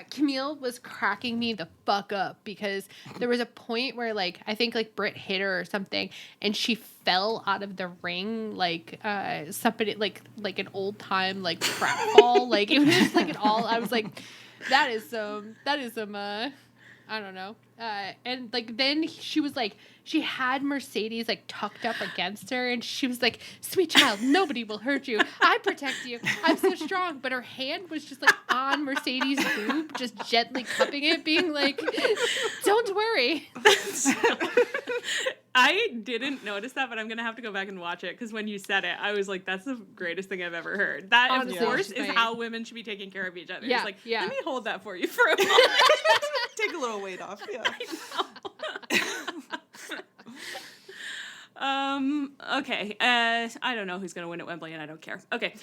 Camille was cracking me the fuck up because there was a point where like I think like Britt hit her or something, and she fell out of the ring like somebody like an old time like pratfall. Like it was just like I was like, that is some I don't know. And like then she was like, she had Mercedes like tucked up against her, and she was like, "Sweet child, nobody will hurt you. I protect you. I'm so strong." But her hand was just like on Mercedes' boob, just gently cupping it, being like, "Don't worry." I didn't notice that, but I'm gonna have to go back and watch it because when you said it, I was like, "That's the greatest thing I've ever heard." That, honestly, of course, is how women should be taking care of each other. Yeah, it's like, yeah. Let me hold that for you for a moment. Take a little weight off. Yeah. Okay. I don't know who's gonna win at Wembley, and I don't care. Okay.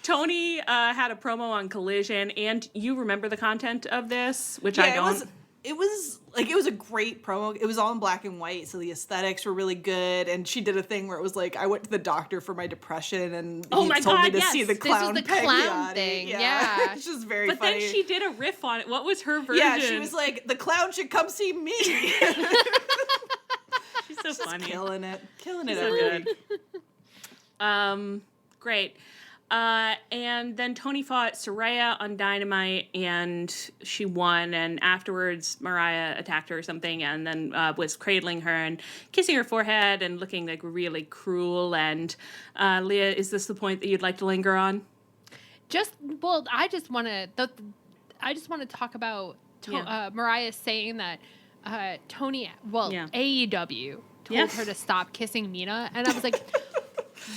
Toni had a promo on Collision, and you remember the content of this, which I don't. It was a great promo. It was all in black and white, so the aesthetics were really good. And she did a thing where it was like, I went to the doctor for my depression, and he told me to see the clown. This was the clown thing. Yeah. It's just very funny. But then she did a riff on it. What was her version? Yeah, she was like, the clown should come see me. She's so funny. Killing it so every good. Great. And then Toni fought Saraya on Dynamite, and she won. And afterwards, Mariah attacked her or something, and then was cradling her and kissing her forehead and looking like really cruel. And Leah, is this the point that you'd like to linger on? I just want to talk about Mariah saying that Toni, AEW told her to stop kissing Mina, and I was like.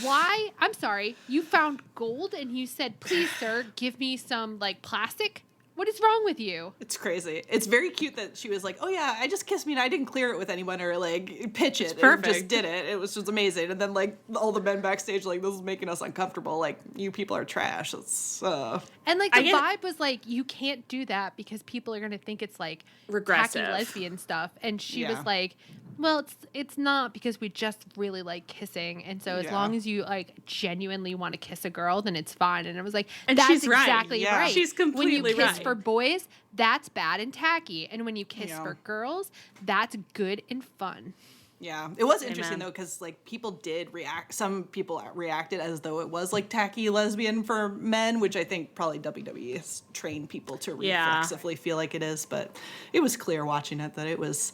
Why? I'm sorry. You found gold and you said, "Please, sir, give me some like plastic." What is wrong with you? It's crazy. It's very cute that she was like, "Oh yeah, I just kissed me and I didn't clear it with anyone or like pitch it. Perfect. It just did it. It was just amazing." And then like all the men backstage like, "This is making us uncomfortable. Like you people are trash." It's and like the vibe was like, you can't do that because people are gonna think it's like regressive tacky lesbian stuff. And she was like, well, it's not because we just really like kissing, and so as long as you like genuinely want to kiss a girl, then it's fine. And I was like, and that's she's exactly right. She's completely right. When you kiss for boys, that's bad and tacky, and when you kiss for girls, that's good and fun. Yeah, it was interesting though because like people did react. Some people reacted as though it was like tacky lesbian for men, which I think probably WWE has trained people to reflexively feel like it is. But it was clear watching it that it was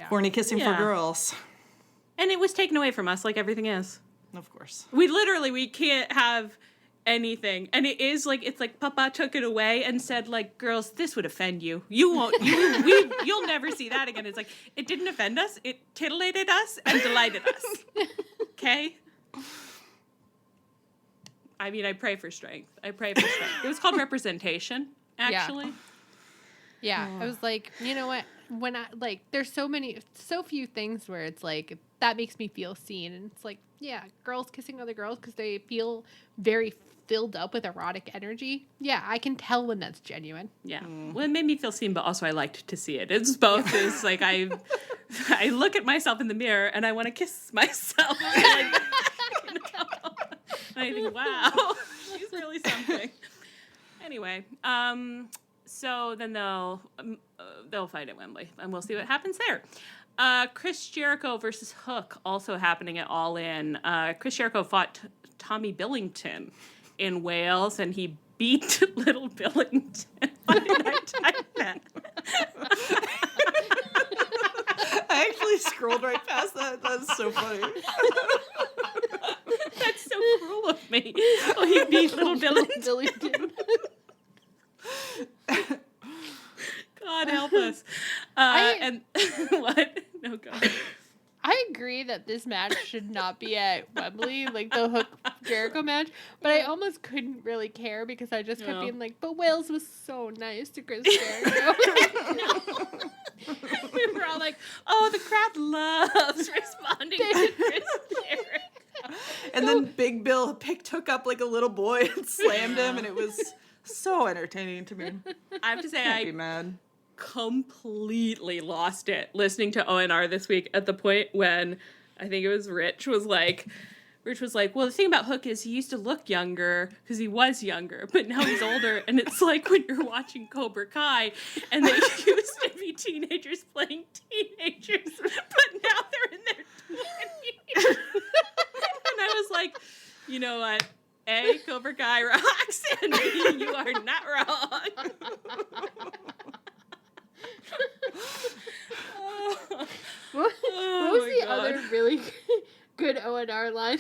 horny kissing for girls, and it was taken away from us like everything is. Of course, we can't have anything, and it is like it's like Papa took it away and said like, girls, this would offend you. You'll never see that again. It's like it didn't offend us. It titillated us and delighted us. Okay. I mean, I pray for strength. It was called representation, actually. Yeah, I was like, you know what? When I like, there's so few things where it's like that makes me feel seen, and it's like, yeah, girls kissing other girls because they feel very filled up with erotic energy. Yeah, I can tell when that's genuine. Yeah, well, it made me feel seen, but also I liked to see it. It's both. It's like I look at myself in the mirror and I want to kiss myself. And I think, wow, she's really something. Anyway, so then they'll fight at Wembley, and we'll see what happens there. Chris Jericho versus Hook also happening at All In. Chris Jericho fought Tommy Billington in Wales, and he beat Little Billington. Why did I type that? I actually scrolled right past that. That's so funny. That's so cruel of me. Oh, he beat Little Billington. God help us. And what? No, go ahead. I agree that this match should not be at Wembley, like the Hook Jericho match, but I almost couldn't really care because I just kept being like, but Wales was so nice to Chris Jericho. We were all like, oh, the crowd loves responding to Chris Jericho. And then Big Bill picked Hook up like a little boy and slammed him, and it was so entertaining to me. I have to say, Can't be mad. Completely lost it listening to ONR this week at the point when I think it was Rich was like, Rich was like, well, the thing about Hook is he used to look younger because he was younger, but now he's older. And it's like when you're watching Cobra Kai and they used to be teenagers playing teenagers, but now they're in their 20s. And I was like, you know what? A, Cobra Kai rocks, and B, you are not wrong. What was the other really good O&R line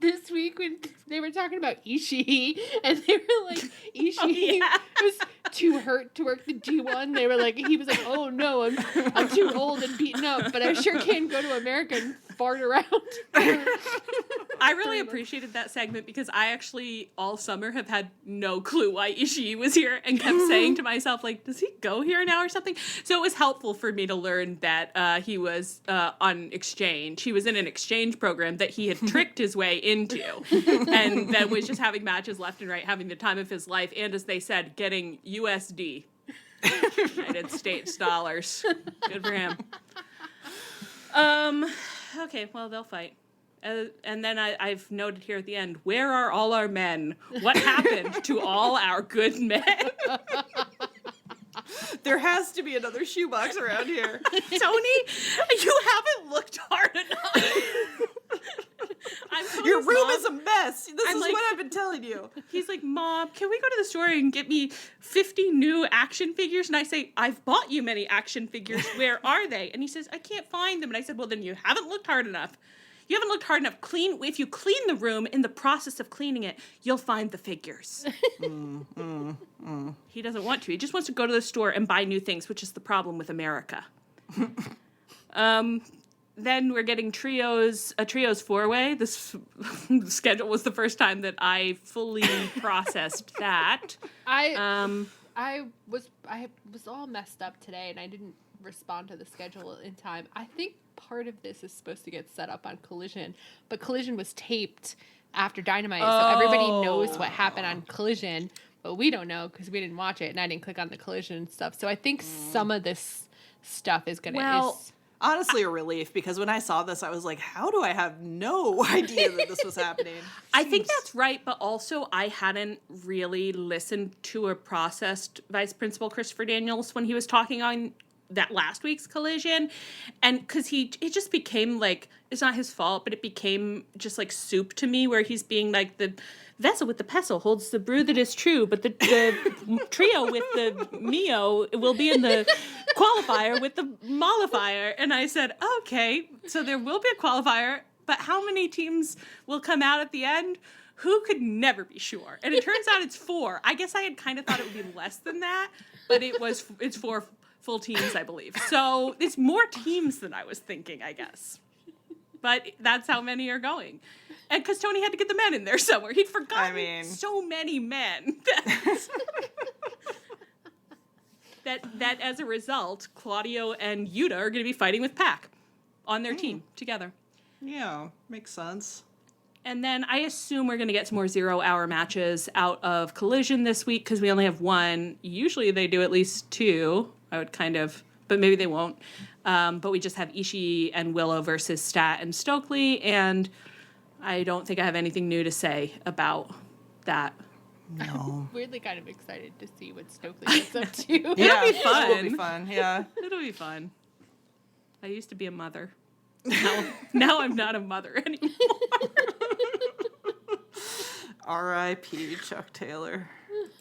this week when they were talking about Ishii, and they were like, Ishii was too hurt to work the G1. They were like, he was like, oh no, I'm too old and beaten up, but I sure can go to America and fart around. I really appreciated that segment because I actually all summer have had no clue why Ishii was here and kept saying to myself, like, does he go here now or something? So it was helpful for me to learn that he was on exchange. He was in an exchange program that he had tricked his way into and that was just having matches left and right, having the time of his life, and as they said, getting USD, United States dollars. Good for him. Okay, well, they'll fight. And then I've noted here at the end, where are all our men? What happened to all our good men? There has to be another shoebox around here. Tony, you haven't looked hard enough. Your room is a mess. This is like, what I've been telling you. He's like, Mom, can we go to the store and get me 50 new action figures? And I say, I've bought you many action figures. Where are they? And he says, I can't find them. And I said, well, then you haven't looked hard enough. You haven't looked hard enough. If you clean the room, in the process of cleaning it, you'll find the figures. He doesn't want to. He just wants to go to the store and buy new things, which is the problem with America. Then we're getting a trios four-way. This schedule was the first time that I fully processed that. I was all messed up today, and I didn't respond to the schedule in time. I think part of this is supposed to get set up on Collision, but Collision was taped after Dynamite, so everybody knows what happened on Collision, but we don't know because we didn't watch it, and I didn't click on the Collision stuff. So I think some of this stuff is gonna. Honestly, a relief, because when I saw this, I was like, how do I have no idea that this was happening? I think that's right, but also I hadn't really listened to or processed Vice Principal Christopher Daniels when he was talking on that last week's Collision, and because it just became like, it's not his fault, but it became just like soup to me, where he's being like, the vessel with the pestle holds the brew that is true, but the trio with the Mio will be in the qualifier with the mollifier. And I said, okay, so there will be a qualifier, but how many teams will come out at the end? Who could never be sure? And it turns out it's 4. I guess I had kind of thought it would be less than that, but it's 4 full teams, I believe. So it's more teams than I was thinking, I guess. But that's how many are going. And because Tony had to get the men in there somewhere. He'd forgotten so many men that as a result, Claudio and Yuta are going to be fighting with Pac on their team together. Yeah, makes sense. And then I assume we're going to get some more 0-hour matches out of Collision this week because we only have 1. Usually they do at least 2. I would but maybe they won't. But we just have Ishii and Willow versus Stat and Stokely, and I don't think I have anything new to say about that. No. I'm weirdly kind of excited to see what Stokely gets up to. Yeah, It'll be fun. It'll be fun, yeah. It'll be fun. I used to be a mother. Now I'm not a mother anymore. R.I.P. Chuck Taylor.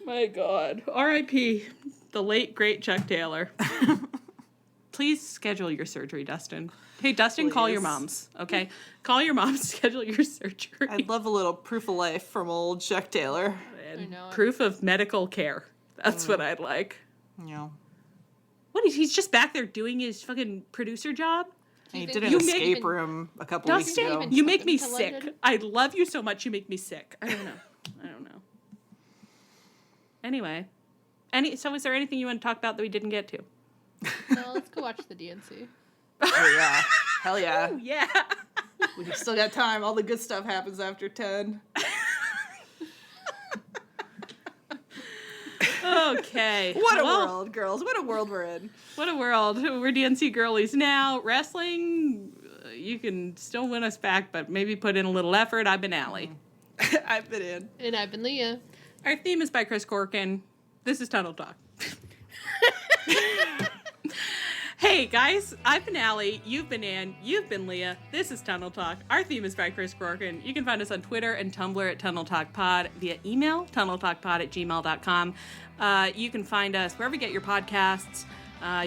My God. R.I.P. the late, great Chuck Taylor. Please schedule your surgery, Dustin. Hey, Dustin, call your moms, okay? Call your moms, schedule your surgery. I'd love a little proof of life from old Chuck Taylor. And proof of medical care. That's what I'd like. Yeah. What, he's just back there doing his fucking producer job? And he did an escape room a couple weeks ago. You make me sick. I love you so much, you make me sick. I don't know. Anyway. So is there anything you want to talk about that we didn't get to? No, let's go watch the DNC. Oh, yeah. Hell yeah. Oh, yeah. We've still got time. All the good stuff happens after 10. Okay. What a world, girls. What a world we're in. What a world. We're DNC girlies now. Wrestling, you can still win us back, but maybe put in a little effort. I've been Allie. I've been in. And I've been Leah. Our theme is by Chris Corkin. This is Tunnel Talk. Hey guys, I've been Allie, you've been Ann, you've been Leah. This is Tunnel Talk. Our theme is by Chris Corkin. You can find us on Twitter and Tumblr at Tunnel Talk Pod, via email, tunneltalkpod@gmail.com. You can find us wherever you get your podcasts.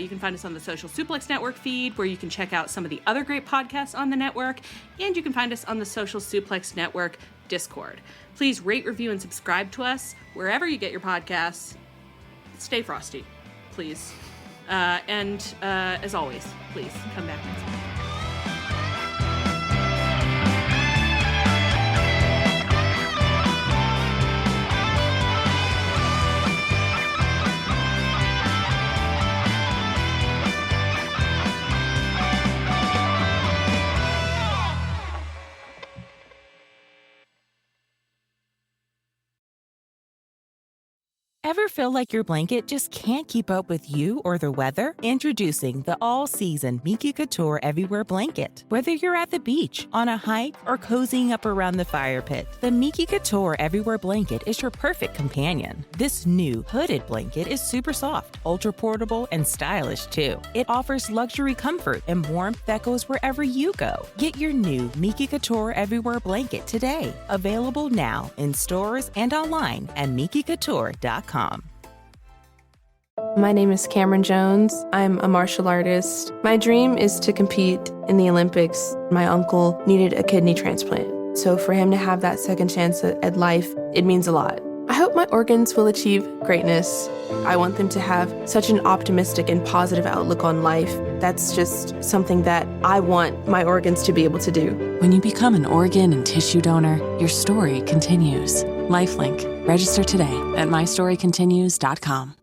You can find us on the Social Suplex Network feed, where you can check out some of the other great podcasts on the network. And you can find us on the Social Suplex Network Discord. Please rate, review, and subscribe to us wherever you get your podcasts. Stay frosty, please. And as always, please come back next week. Ever feel like your blanket just can't keep up with you or the weather? Introducing the all-season Miki Couture Everywhere Blanket. Whether you're at the beach, on a hike, or cozying up around the fire pit, the Miki Couture Everywhere Blanket is your perfect companion. This new hooded blanket is super soft, ultra-portable, and stylish too. It offers luxury comfort and warmth that goes wherever you go. Get your new Miki Couture Everywhere Blanket today. Available now in stores and online at MikiCouture.com. My name is Cameron Jones. I'm a martial artist. My dream is to compete in the Olympics. My uncle needed a kidney transplant, so for him to have that second chance at life, it means a lot. I hope my organs will achieve greatness. I want them to have such an optimistic and positive outlook on life. That's just something that I want my organs to be able to do. When you become an organ and tissue donor, your story continues. Lifelink. Register today at mystorycontinues.com.